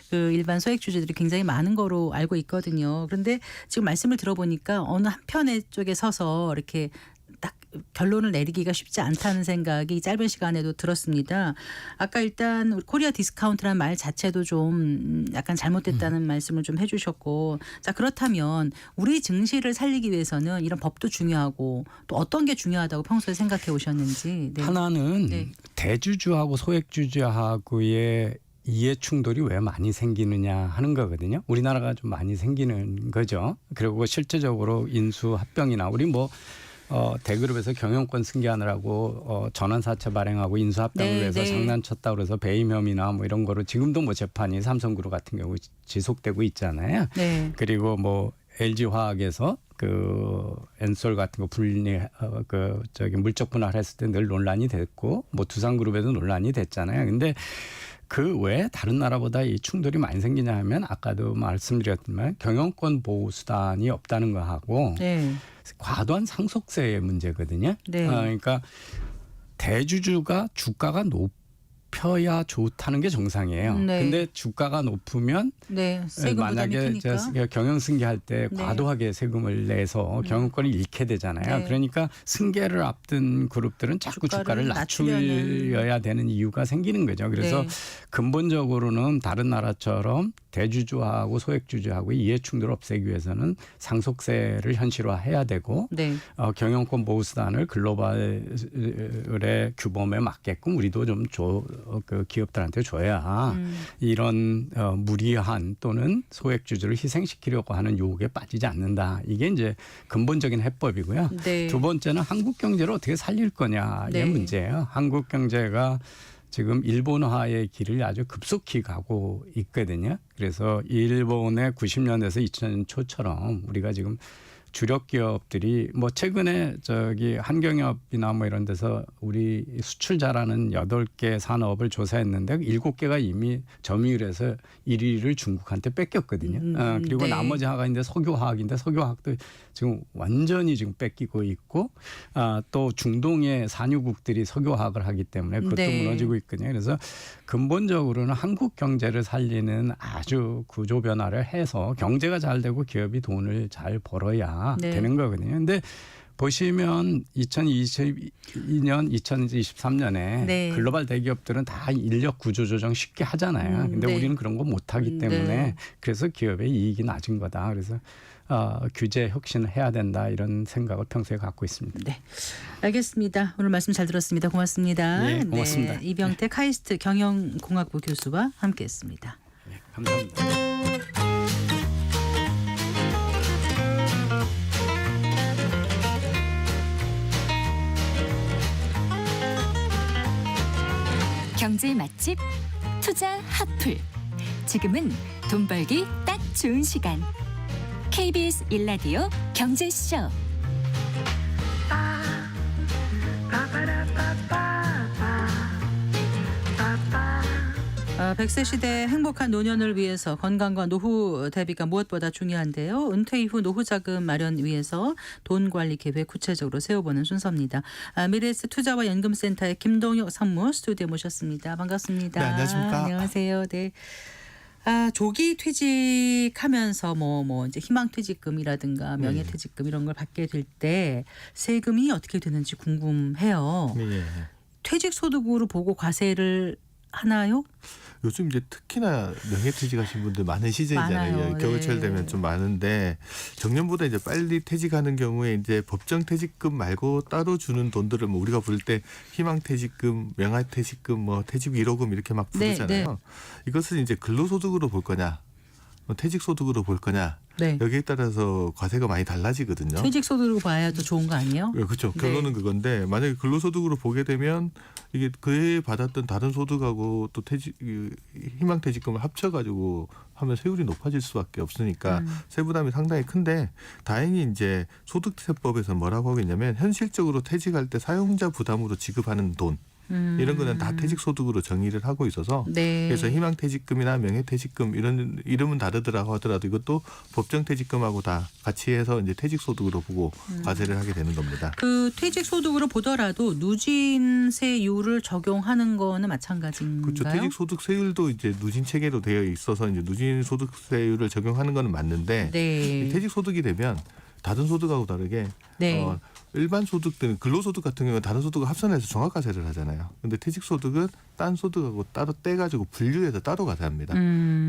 그 일반 소액 주주들이 굉장히 많은 거로 알고 있거든요. 그런데 지금 말씀을 들어보니까 어느 한편의 쪽에 서서 이렇게 딱 결론을 내리기가 쉽지 않다는 생각이 짧은 시간에도 들었습니다. 아까 일단 코리아 디스카운트라는 말 자체도 좀 약간 잘못됐다는 말씀을 좀 해주셨고, 자 그렇다면 우리 증시를 살리기 위해서는 이런 법도 중요하고 또 어떤 게 중요하다고 평소에 생각해 오셨는지. 네. 하나는 네. 대주주하고 소액주주하고의 이해 충돌이 왜 많이 생기느냐 하는 거거든요. 우리나라가 좀 많이 생기는 거죠. 그리고 실제적으로 인수 합병이나 우리 대그룹에서 경영권 승계하느라고 전환사채 발행하고 인수합병을 네, 위해서 네. 장난쳤다 그래서 배임 혐의나 뭐 이런 거로 지금도 뭐 재판이 삼성그룹 같은 경우 지속되고 있잖아요. 네. 그리고 뭐 LG화학에서 그 엔솔 같은 거 분리 물적 분할했을 때 늘 논란이 됐고 뭐 두산그룹에도 논란이 됐잖아요. 근데 그 외에 다른 나라보다 이 충돌이 많이 생기냐 하면 아까도 말씀드렸지만 경영권 보호 수단이 없다는 거하고 네. 과도한 상속세의 문제거든요. 네. 그러니까 대주주가 주가가 높여야 좋다는 게 정상이에요. 네. 근데 주가가 높으면 네. 세금 부담이 만약에 크니까. 경영 승계할 때 네. 과도하게 세금을 내서 경영권을 잃게 되잖아요. 네. 그러니까 승계를 앞둔 그룹들은 자꾸 주가를 낮추려는. 낮춰야 되는 이유가 생기는 거죠. 그래서 네. 근본적으로는 다른 나라처럼 대주주하고 소액주주하고 이해충돌을 없애기 위해서는 상속세를 현실화해야 되고 네. 경영권 보호수단을 글로벌의 규범에 맞게끔 우리도 좀 그 기업들한테 줘야 이런 무리한 또는 소액주주를 희생시키려고 하는 유혹에 빠지지 않는다. 이게 이제 근본적인 해법이고요. 네. 두 번째는 한국 경제를 어떻게 살릴 거냐의 네. 문제예요. 한국 경제가 지금 일본화의 길을 아주 급속히 가고 있거든요. 그래서 일본의 90년대에서 2000년 초처럼 우리가 지금 주력 기업들이 뭐 최근에 한경협이나 뭐 이런 데서 우리 수출 잘하는 8개 산업을 조사했는데 7개가 이미 점유율에서 1위를 중국한테 뺏겼거든요. 그리고 네. 나머지 하나가 있는데 석유화학인데 석유화학도 지금 완전히 지금 뺏기고 있고 또 중동의 산유국들이 석유화학을 하기 때문에 그것도 네. 무너지고 있거든요. 그래서 근본적으로는 한국 경제를 살리는 아주 구조 변화를 해서 경제가 잘 되고 기업이 돈을 잘 벌어야 네. 되는 거거든요. 근데 보시면 2022년, 2023년에 네. 글로벌 대기업들은 다 인력 구조 조정 쉽게 하잖아요. 근데 네. 우리는 그런 거 못하기 때문에 네. 그래서 기업의 이익이 낮은 거다. 그래서 규제 혁신을 해야 된다 이런 생각을 평소에 갖고 있습니다. 네, 알겠습니다. 오늘 말씀 잘 들었습니다. 고맙습니다. 네, 고맙습니다. 네, 이병태 카이스트 경영공학부 교수와 함께했습니다. 네, 감사합니다. 경제 맛집 투자 핫플. 지금은 돈 벌기 딱 좋은 시간. KBS 1라디오 경제쇼. 100세 시대 행복한 노년을 위해서 건강과 노후 대비가 무엇보다 중요한데요. 은퇴 이후 노후 자금 마련 위해서 돈 관리 계획 구체적으로 세워보는 순서입니다. 미래에셋 투자와 연금센터의 김동혁 상무 스튜디오에 모셨습니다. 반갑습니다. 네, 안녕하십니까. 안녕하세요. 네. 조기 퇴직하면서 뭐 이제 희망퇴직금이라든가 명예퇴직금 이런 걸 받게 될 때 세금이 어떻게 되는지 궁금해요. 네. 퇴직소득으로 보고 과세를 하나요? 요즘 이제 특히나 명예퇴직하신 분들 많은 시즌이잖아요. 많아요. 겨울철 네. 되면 좀 많은데 정년보다 이제 빨리 퇴직하는 경우에 이제 법정 퇴직금 말고 따로 주는 돈들을 뭐 우리가 부를 때 희망퇴직금, 명예퇴직금, 뭐 퇴직 위로금 이렇게 막 부르잖아요. 네. 이것을 이제 근로소득으로 볼 거냐, 퇴직소득으로 볼 거냐 네. 여기에 따라서 과세가 많이 달라지거든요. 퇴직소득으로 봐야 더 좋은 거 아니에요? 그렇죠. 네. 결론은 그건데 만약에 근로소득으로 보게 되면 이게 그해 받았던 다른 소득하고 또 희망퇴직금을 합쳐가지고 하면 세율이 높아질 수밖에 없으니까 세부담이 상당히 큰데 다행히 이제 소득세법에서 뭐라고 하겠냐면 현실적으로 퇴직할 때 사용자 부담으로 지급하는 돈 이런 거는 다 퇴직소득으로 정의를 하고 있어서 네. 그래서 희망퇴직금이나 명예퇴직금 이런 이름은 다르더라고 하더라도 이것도 법정퇴직금하고 다 같이 해서 이제 퇴직소득으로 보고 과세를 하게 되는 겁니다. 그 퇴직소득으로 보더라도 누진세율을 적용하는 거는 마찬가지인가요? 그렇죠. 퇴직소득세율도 이제 누진 체계로 되어 있어서 이제 누진소득세율을 적용하는 거는 맞는데 네. 이 퇴직소득이 되면 다른 소득하고 다르게 네. 일반 소득들은 근로소득 같은 경우는 다른 소득을 합산해서 종합과세를 하잖아요. 근데 퇴직소득은 딴 소득하고 따로 떼가지고 분류해서 따로 과세합니다.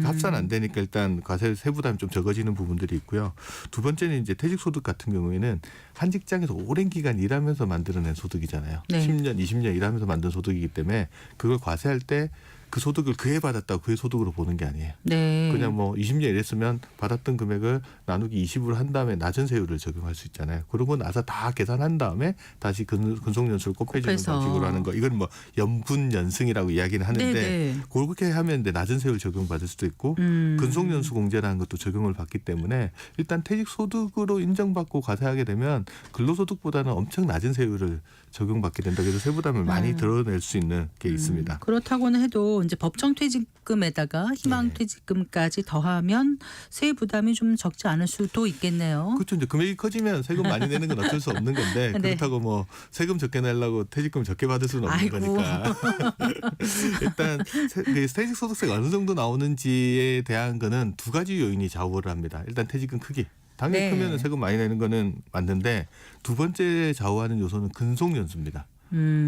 합산 안 되니까 일단 과세 세부담이 좀 적어지는 부분들이 있고요. 두 번째는 이제 퇴직소득 같은 경우에는 한 직장에서 오랜 기간 일하면서 만들어낸 소득이잖아요. 네. 10년, 20년 일하면서 만든 소득이기 때문에 그걸 과세할 때 그 소득을 그해 받았다고 그해 소득으로 보는 게 아니에요. 네. 그냥 뭐 20년 일했으면 받았던 금액을 나누기 20으로 한 다음에 낮은 세율을 적용할 수 있잖아요. 그러고 나서 다 계산한 다음에 다시 근속연수를 곱해주는 곱해서. 방식으로 하는 거. 이건 뭐 연분연승이라고 이야기는 하는데 네. 그렇게 하면 이제 낮은 세율 적용받을 수도 있고 근속연수 공제라는 것도 적용을 받기 때문에 일단 퇴직소득으로 인정받고 과세하게 되면 근로소득보다는 엄청 낮은 세율을 적용받게 된다. 그래서 세부담을 많이 드러낼 수 있는 게 있습니다. 그렇다고는 해도 이제 법정퇴직금에다가 희망퇴직금까지 더하면 세부 부담이 좀 적지 않을 수도 있겠네요. 그렇죠. 이제 금액이 커지면 세금 많이 내는 건 어쩔 수 없는 건데 네. 그렇다고 뭐 세금 적게 내려고 퇴직금 적게 받을 수는 없는 아이고. 거니까 일단 퇴직소득세가 어느 정도 나오는지에 대한 거는 두 가지 요인이 좌우를 합니다. 일단 퇴직금 크기. 당연히 네. 크면 세금 많이 내는 거는 맞는데 두 번째 좌우하는 요소는 근속연수입니다.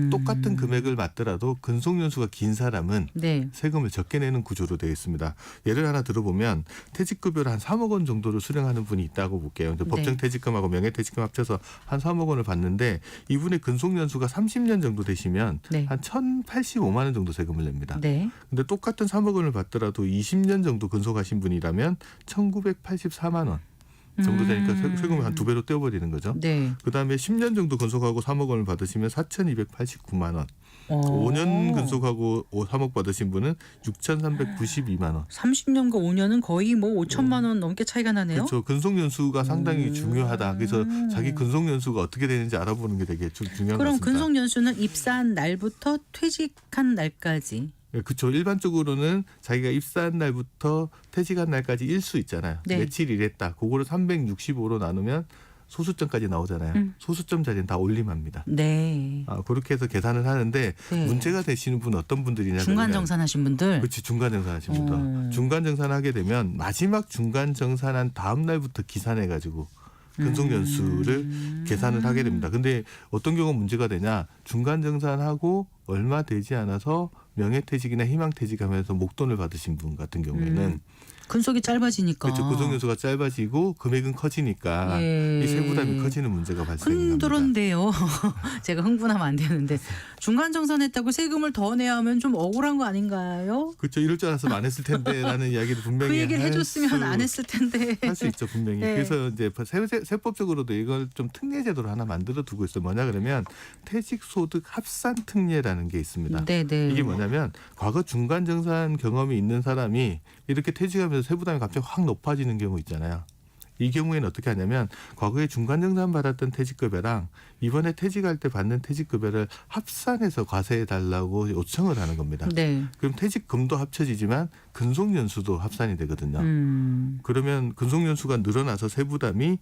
똑같은 금액을 맞더라도 근속연수가 긴 사람은 네. 세금을 적게 내는 구조로 되어 있습니다. 예를 하나 들어보면 퇴직급여를 한 3억 원 정도를 수령하는 분이 있다고 볼게요. 이제 네. 법정퇴직금하고 명예퇴직금 합쳐서 한 3억 원을 받는데 이분의 근속연수가 30년 정도 되시면 네. 한 1,085만 원 정도 세금을 냅니다. 네. 근데 똑같은 3억 원을 받더라도 20년 정도 근속하신 분이라면 1,984만 원 정도 되니까 세금을 한 2배로 떼어버리는 거죠. 네. 그다음에 10년 정도 근속하고 3억 원을 받으시면 4,289만 원. 5년 근속하고 3억 받으신 분은 6,392만 원. 30년과 5년은 거의 뭐 5천만 원 넘게 차이가 나네요. 그렇죠. 근속연수가 상당히 중요하다. 그래서 자기 근속연수가 어떻게 되는지 알아보는 게 되게 중요한 것 그럼 같습니다. 근속연수는 입사한 날부터 퇴직한 날까지. 그렇죠. 일반적으로는 자기가 입사한 날부터 퇴직한 날까지 일수 있잖아요. 네. 며칠 일했다. 그거를 365로 나누면 소수점까지 나오잖아요. 소수점 자리는 다 올림합니다. 네. 그렇게 해서 계산을 하는데 네. 문제가 되시는 분은 어떤 분들이냐면 중간정산하신 분들. 그렇지. 중간정산하신 분들. 중간정산하게 되면 마지막 중간정산한 다음 날부터 기산해가지고 근속연수를 계산을 하게 됩니다. 근데 어떤 경우 문제가 되냐. 중간정산하고 얼마 되지 않아서 명예퇴직이나 희망퇴직하면서 목돈을 받으신 분 같은 경우에는 근속이 짧아지니까. 그렇죠. 근속연수가 짧아지고 금액은 커지니까 예. 이 세부담이 커지는 문제가 발생합니다. 흔들었는데요. 제가 흥분하면 안 되는데 중간정산했다고 세금을 더 내야 하면 좀 억울한 거 아닌가요? 그렇죠. 이럴 줄 알았으면 안 했을 텐데라는 이야기를 분명히 그 얘기를 해줬으면 안 했을 텐데. 할 수 있죠 분명히. 네. 그래서 이제 세법적으로도 이걸 좀 특례 제도를 하나 만들어 두고 있어요. 뭐냐 그러면 퇴직소득 합산 특례라는 게 있습니다. 네네. 이게 뭐냐면 과거 중간정산 경험이 있는 사람이 이렇게 퇴직하면서 세부담이 갑자기 확 높아지는 경우 있잖아요. 이 경우에는 어떻게 하냐면 과거에 중간정산 받았던 퇴직급여랑 이번에 퇴직할 때 받는 퇴직급여를 합산해서 과세해 달라고 요청을 하는 겁니다. 네. 그럼 퇴직금도 합쳐지지만 근속연수도 합산이 되거든요. 그러면 근속연수가 늘어나서 세부담이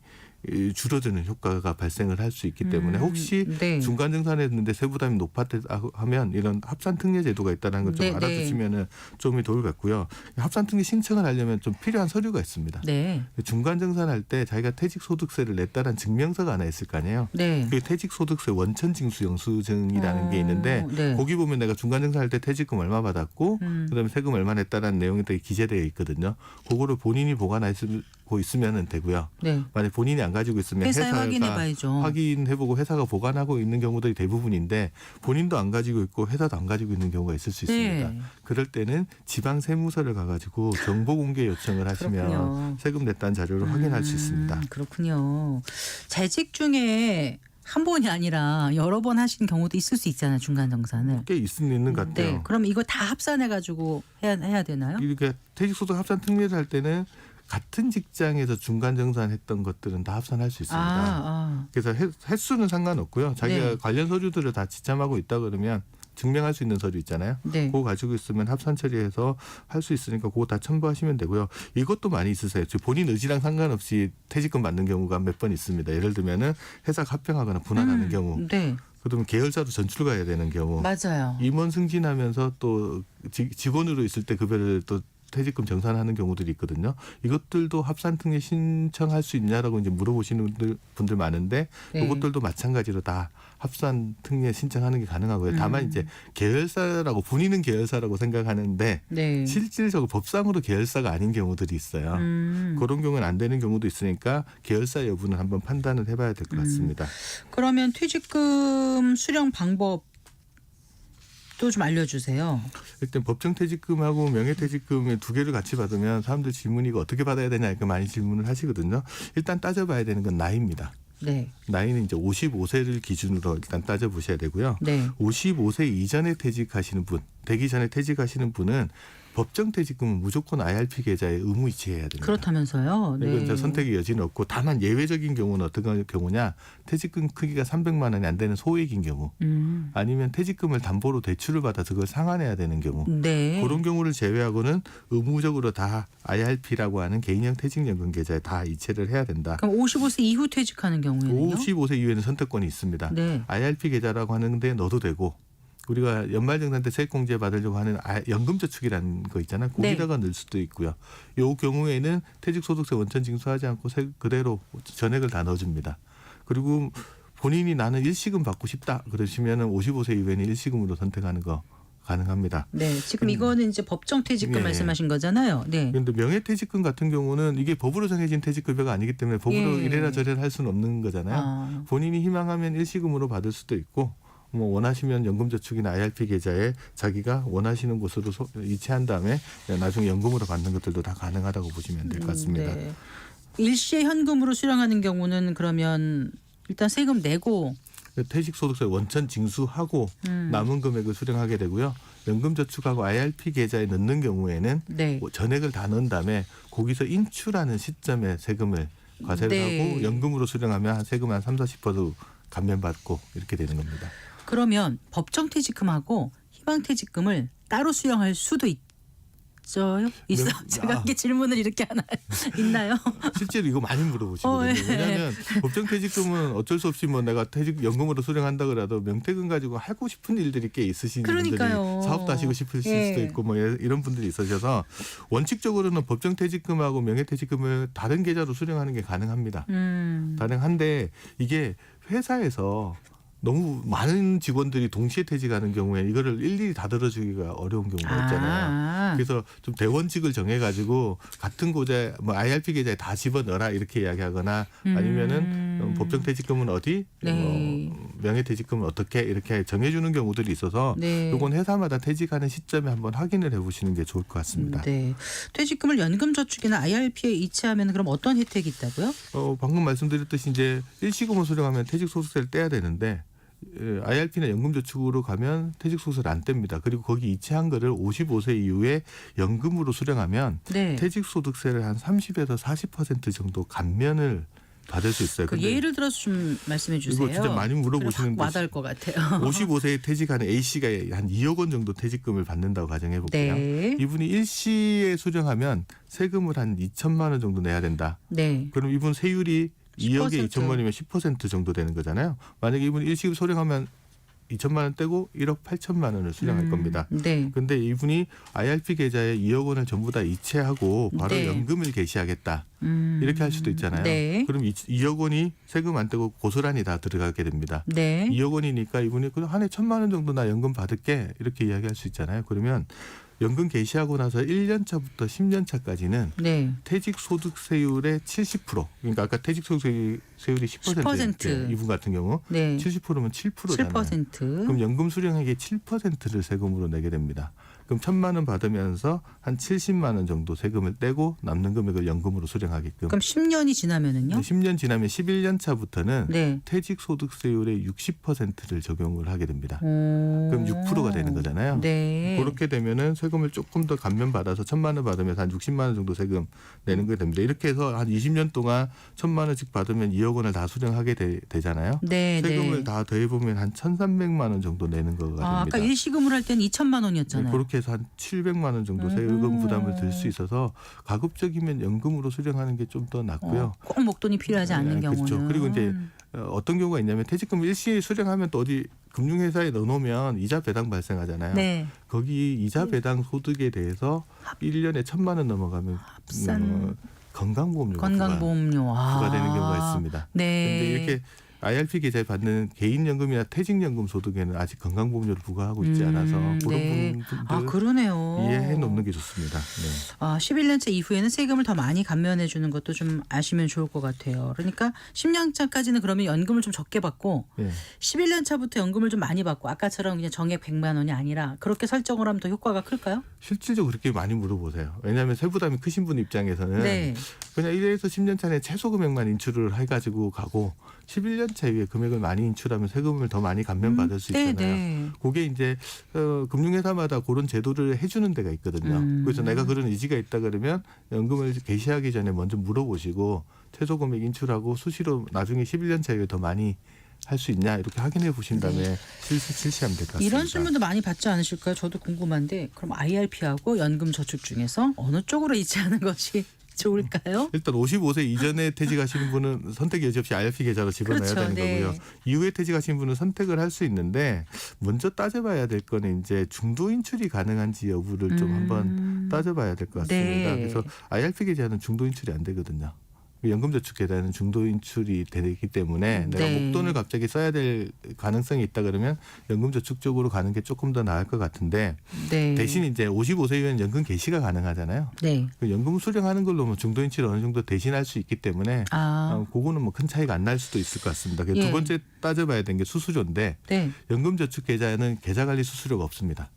줄어드는 효과가 발생을 할 수 있기 때문에 혹시 네. 중간정산했는데 세부담이 높았다 하면 이런 합산특례 제도가 있다는 걸 좀 네, 알아두시면 좀 도움이 됐고요. 합산특례 신청을 하려면 좀 필요한 서류가 있습니다. 네. 중간정산할 때 자기가 퇴직소득세를 냈다는 증명서가 하나 있을 거 아니에요. 네. 그게 퇴직소득세 원천징수 영수증이라는 게 있는데 네. 거기 보면 내가 중간정산할 때 퇴직금 얼마 받았고 그다음에 세금 얼마 냈다라는 내용이 되게 기재되어 있거든요. 그거를 본인이 보관하고 있으면 되고요. 네. 만약 본인이 안 가지고 있으면 회사에 회사가 확인해봐야죠. 확인해보고 회사가 보관하고 있는 경우들이 대부분인데 본인도 안 가지고 있고 회사도 안 가지고 있는 경우가 있을 수 있습니다. 네. 그럴 때는 지방세무서를 가가지고 정보공개 요청을 하시면 그렇군요. 세금 냈다는 자료를 확인할 수 있습니다. 그렇군요. 재직 중에 한 번이 아니라 여러 번 하신 경우도 있을 수 있잖아요. 중간정산을. 꽤 있는 것 같아요. 네. 그럼 이거 다 합산해가지고 해야 되나요? 이렇게 퇴직소득 합산 특례를 할 때는 같은 직장에서 중간정산했던 것들은 다 합산할 수 있습니다. 그래서 횟수는 상관없고요. 자기가 네. 관련 서류들을 다 지참하고 있다 그러면 증명할 수 있는 서류 있잖아요. 네. 그거 가지고 있으면 합산 처리해서 할 수 있으니까 그거 다 첨부하시면 되고요. 이것도 많이 있으세요. 본인 의지랑 상관없이 퇴직금 받는 경우가 몇 번 있습니다. 예를 들면은 회사가 합병하거나 분할하는 경우. 네. 그러면 계열사로 전출 가야 되는 경우. 맞아요. 임원 승진하면서 또 직원으로 있을 때 급여를 또 퇴직금 정산하는 경우들이 있거든요. 이것들도 합산특례 신청할 수 있냐라고 이제 물어보시는 분들 많은데 네. 이것들도 마찬가지로 다 합산특례 신청하는 게 가능하고요. 다만 이제 계열사라고 본인은 계열사라고 생각하는데 네. 실질적으로 법상으로 계열사가 아닌 경우들이 있어요. 그런 경우는 안 되는 경우도 있으니까 계열사 여부는 한번 판단을 해봐야 될 것 같습니다. 그러면 퇴직금 수령 방법 또 좀 알려주세요. 일단 법정퇴직금하고 명예퇴직금의 두 개를 같이 받으면 사람들 질문이 이거 어떻게 받아야 되냐 이렇게 많이 질문을 하시거든요. 일단 따져봐야 되는 건 나이입니다. 네. 나이는 이제 55세를 기준으로 일단 따져보셔야 되고요. 네. 55세 이전에 퇴직하시는 분, 되기 전에 퇴직하시는 분은 법정 퇴직금은 무조건 IRP 계좌에 의무 이체해야 됩니다. 그렇다면서요. 네. 이건 이제 선택의 여지는 없고 다만 예외적인 경우는 어떤 경우냐 퇴직금 크기가 300만 원이 안 되는 소액인 경우 아니면 퇴직금을 담보로 대출을 받아서 그걸 상환해야 되는 경우 네. 그런 경우를 제외하고는 의무적으로 다 IRP라고 하는 개인형 퇴직연금 계좌에 다 이체를 해야 된다. 그럼 55세 이후 퇴직하는 경우에는요? 55세 이후에는 선택권이 있습니다. 네. IRP 계좌라고 하는데 넣어도 되고 우리가 연말정산 때 세액공제 받으려고 하는 연금저축이라는 거 있잖아요. 거기다가 넣을 수도 있고요. 이 경우에는 퇴직소득세 원천 징수하지 않고 그대로 전액을 다 넣어줍니다. 그리고 본인이 나는 일시금 받고 싶다 그러시면 55세 이후에는 일시금으로 선택하는 거 가능합니다. 네. 지금 이거는 이제 법정 퇴직금 네. 말씀하신 거잖아요. 네. 그런데 명예퇴직금 같은 경우는 이게 법으로 정해진 퇴직급여가 아니기 때문에 법으로 예. 이래라 저래라 할 수는 없는 거잖아요. 아. 본인이 희망하면 일시금으로 받을 수도 있고 뭐 원하시면 연금저축이나 IRP 계좌에 자기가 원하시는 곳으로 이체한 다음에 나중에 연금으로 받는 것들도 다 가능하다고 보시면 될 것 같습니다. 네. 일시에 현금으로 수령하는 경우는 그러면 일단 세금 내고 퇴직소득세 원천 징수하고 남은 금액을 수령하게 되고요. 연금저축하고 IRP 계좌에 넣는 경우에는 네. 뭐 전액을 다 넣은 다음에 거기서 인출하는 시점에 세금을 과세를 네. 하고 연금으로 수령하면 한 세금 한 30-40% 감면받고 이렇게 되는 겁니다. 그러면 법정 퇴직금하고 희망 퇴직금을 따로 수령할 수도 있어요? 있어. 제가 이렇게 질문을 이렇게 하나 있나요? 실제로 이거 많이 물어보시거든요. 예. 왜냐하면 법정퇴직금은 어쩔 수 없이 뭐 내가 퇴직연금으로 수령한다 그래도 명퇴금 가지고 하고 싶은 일들이 꽤 있으신 분들이 그러니까요. 사업도 하시고 싶으실 예. 수도 있고 뭐 이런 분들이 있으셔서 원칙적으로는 법정퇴직금하고 명예퇴직금을 다른 계좌로 수령하는 게 가능합니다. 가능한데 이게 회사에서 너무 많은 직원들이 동시에 퇴직하는 경우에 이거를 일일이 다 들어주기가 어려운 경우가 있잖아요. 그래서 좀 대원칙을 정해가지고 같은 고자 뭐 IRP 계좌에 다 집어넣어라 이렇게 이야기하거나 아니면은 법정퇴직금은 어디, 네. 뭐 명예퇴직금은 어떻게 이렇게 정해주는 경우들이 있어서 네. 이건 회사마다 퇴직하는 시점에 한번 확인을 해보시는 게 좋을 것 같습니다. 네. 퇴직금을 연금저축이나 IRP에 이체하면 그럼 어떤 혜택이 있다고요? 방금 말씀드렸듯이 이제 일시금을 수령하면 퇴직소득세를 떼야 되는데 IRP나 연금저축으로 가면 퇴직소득세를 안 뗍니다. 그리고 거기 이체한 거를 55세 이후에 연금으로 수령하면 네. 퇴직소득세를 한 30에서 40% 정도 감면을 받을 수 있어요. 그 근데 예를 들어서 좀 말씀해 주세요. 이거 진짜 많이 물어보시는데 와닿을 것 같아요. 55세에 퇴직하는 A 씨가 한 2억 원 정도 퇴직금을 받는다고 가정해 볼게요. 네. 이분이 일시에 수령하면 세금을 한 2천만 원 정도 내야 된다. 네. 그럼 이분 세율이 2억에 10%. 2천만 원이면 10% 정도 되는 거잖아요. 만약에 이분이 일시 수령하면 2천만 원 떼고 1억 8천만 원을 수령할 겁니다. 네. 근데 이분이 IRP 계좌에 2억 원을 전부 다 이체하고 바로 네. 연금을 개시하겠다. 이렇게 할 수도 있잖아요. 네. 그럼 2억 원이 세금 안 떼고 고스란히 다 들어가게 됩니다. 네. 2억 원이니까 이분이 한 해 1,000만 원 정도 나 연금 받을게 이렇게 이야기할 수 있잖아요. 그러면 연금 개시하고 나서 1년 차부터 10년 차까지는 네. 퇴직소득세율의 70%, 그러니까 아까 퇴직소득세율이 10%, 이분 같은 경우 네. 70%면 7%잖아요. 7%. 그럼 연금 수령액의 7%를 세금으로 내게 됩니다. 그럼 1,000만 원 받으면서 한 70만 원 정도 세금을 떼고 남는 금액을 연금으로 수령하게끔. 그럼 10년이 지나면은요? 10년 지나면 11년 차부터는 네. 퇴직소득세율의 60%를 적용을 하게 됩니다. 오. 그럼 6%가 되는 거잖아요. 네. 그렇게 되면은 세금을 조금 더 감면받아서 1,000만 원 받으면서 한 60만 원 정도 세금 내는 게 됩니다. 이렇게 해서 한 20년 동안 1,000만 원씩 받으면 2억 원을 다 수령하게 되잖아요. 네. 세금을 네. 다 더해보면 한 1,300만 원 정도 내는 거가 됩니다. 아까 일시금으로 할 때는 2천만 원이었잖아요. 그렇게 해서 한 700만 원 정도 세금 부담을 들 수 있어서 가급적이면 연금으로 수령하는 게 좀 더 낫고요. 꼭 목돈이 필요하지 않는 네, 경우는. 그렇죠. 그리고 이제 어떤 경우가 있냐면 퇴직금 일시에 수령하면 또 어디 금융회사에 넣어놓으면 이자 배당 발생하잖아요. 네. 거기 이자 배당 소득에 대해서 1년에 1,000만 원 넘어가면 합산 건강보험료가 건강보험료 부과되는 경우가 있습니다. 네. 그런데 이렇게 IRP 계좌에 받는 개인연금이나 퇴직연금 소득에는 아직 건강보험료를 부과하고 있지 않아서 그런 네. 부분들 아, 그러네요. 이해해 놓는 게 좋습니다. 네. 11년차 이후에는 세금을 더 많이 감면해 주는 것도 좀 아시면 좋을 것 같아요. 그러니까 10년차까지는 그러면 연금을 좀 적게 받고 네. 11년차부터 연금을 좀 많이 받고 아까처럼 그냥 정액 100만 원이 아니라 그렇게 설정을 하면 더 효과가 클까요? 실질적으로 그렇게 많이 물어보세요. 왜냐하면 세부담이 크신 분 입장에서는 네. 그냥 1에서 10년 차에 최소 금액만 인출을 해가지고 가고 11년 차 이후에 금액을 많이 인출하면 세금을 더 많이 감면받을 수 있잖아요. 네. 그게 이제 금융회사마다 그런 제도를 해주는 데가 있거든요. 그래서 내가 그런 의지가 있다 그러면 연금을 개시하기 전에 먼저 물어보시고 최소 금액 인출하고 수시로 나중에 11년 차 이후에 더 많이 할 수 있냐 이렇게 확인해 보신 다음에 실시하면 될 것 같습니다. 이런 질문도 많이 받지 않으실까요? 저도 궁금한데 그럼 IRP하고 연금 저축 중에서 어느 쪽으로 이체하는 것이 좋을까요? 일단 55세 이전에 퇴직하시는 분은 선택 여지 없이 IRP 계좌로 집어넣어야 그렇죠. 되는 네. 거고요. 이후에 퇴직하신 분은 선택을 할 수 있는데 먼저 따져봐야 될 거는 이제 중도 인출이 가능한지 여부를 좀 한번 따져봐야 될 것 같습니다. 네. 그래서 IRP 계좌는 중도 인출이 안 되거든요. 연금저축 계좌는 중도 인출이 되기 때문에 내가 네. 목돈을 갑자기 써야 될 가능성이 있다 그러면 연금저축 쪽으로 가는 게 조금 더 나을 것 같은데 네. 대신 이제 55세 이후에는 연금 개시가 가능하잖아요. 네. 그 연금 수령하는 걸로 뭐 중도 인출을 어느 정도 대신할 수 있기 때문에 그거는 뭐 큰 차이가 안 날 수도 있을 것 같습니다. 예. 두 번째 따져봐야 되는 게 수수료인데 네. 연금저축 계좌에는 계좌관리 수수료가 없습니다.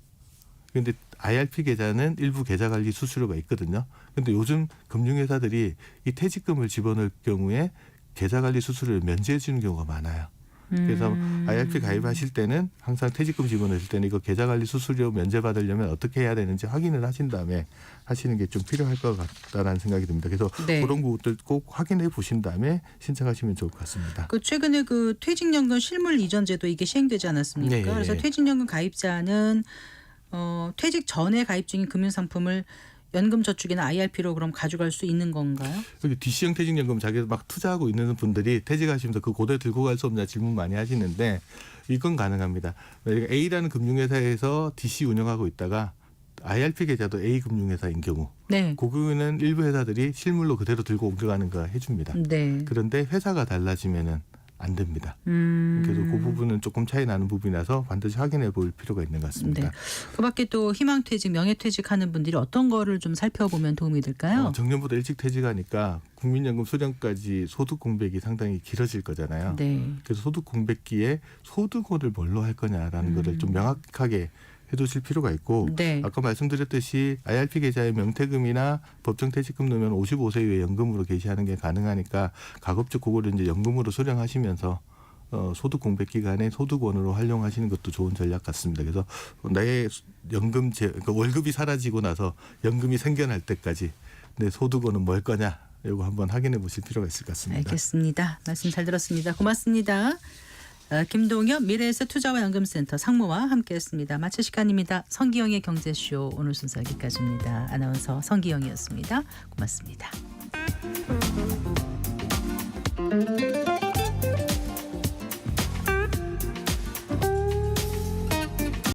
그런데 IRP 계좌는 일부 계좌관리 수수료가 있거든요. 그런데 요즘 금융회사들이 이 퇴직금을 집어넣을 경우에 계좌관리 수수료를 면제해 주는 경우가 많아요. 그래서 IRP 가입하실 때는 항상 퇴직금 집어넣으실 때는 이거 계좌관리 수수료 면제받으려면 어떻게 해야 되는지 확인을 하신 다음에 하시는 게 좀 필요할 것 같다라는 생각이 듭니다. 그래서 네. 그런 것들 꼭 확인해 보신 다음에 신청하시면 좋을 것 같습니다. 그 최근에 그 퇴직연금 실물 이전 제도 이게 시행되지 않았습니까? 네, 예, 그래서 예. 퇴직연금 가입자는 퇴직 전에 가입 중인 금융상품을 연금저축이나 IRP로 그럼 가져갈 수 있는 건가요? 여기 DC형 퇴직연금 자기가 막 투자하고 있는 분들이 퇴직하시면서 그 고대 들고 갈 수 없냐 질문 많이 하시는데 이건 가능합니다. A라는 금융회사에서 DC 운영하고 있다가 IRP 계좌도 A 금융회사인 경우 네. 그거는 일부 회사들이 실물로 그대로 들고 옮겨가는 거 해줍니다. 네. 그런데 회사가 달라지면은 안 됩니다. 그래서 그 부분은 조금 차이 나는 부분이라서 반드시 확인해 볼 필요가 있는 것 같습니다. 네. 그밖에 또 희망퇴직, 명예퇴직하는 분들이 어떤 거를 좀 살펴보면 도움이 될까요? 정년보다 일찍 퇴직하니까 국민연금 수령까지 소득 공백이 상당히 길어질 거잖아요. 네. 그래서 소득 공백기에 소득원을 뭘로 할 거냐라는 것을 좀 명확하게 해두실 필요가 있고 네. 아까 말씀드렸듯이 IRP 계좌에 명퇴금이나 법정 퇴직금 넣으면 55세 이후에 연금으로 개시하는 게 가능하니까 가급적 그거를 이제 연금으로 수령하시면서 소득 공백 기간에 소득원으로 활용하시는 것도 좋은 전략 같습니다. 그래서 내 연금제 그러니까 월급이 사라지고 나서 연금이 생겨날 때까지 내 소득원은 뭘 거냐 이거 한번 확인해 보실 필요가 있을 것 같습니다. 알겠습니다. 말씀 잘 들었습니다. 고맙습니다. 김동엽 미래에셋 투자와 연금센터 상무와 함께했습니다. 마칠 시간입니다. 성기영의 경제쇼 오늘 순서 여기까지입니다. 아나운서 성기영이었습니다. 고맙습니다.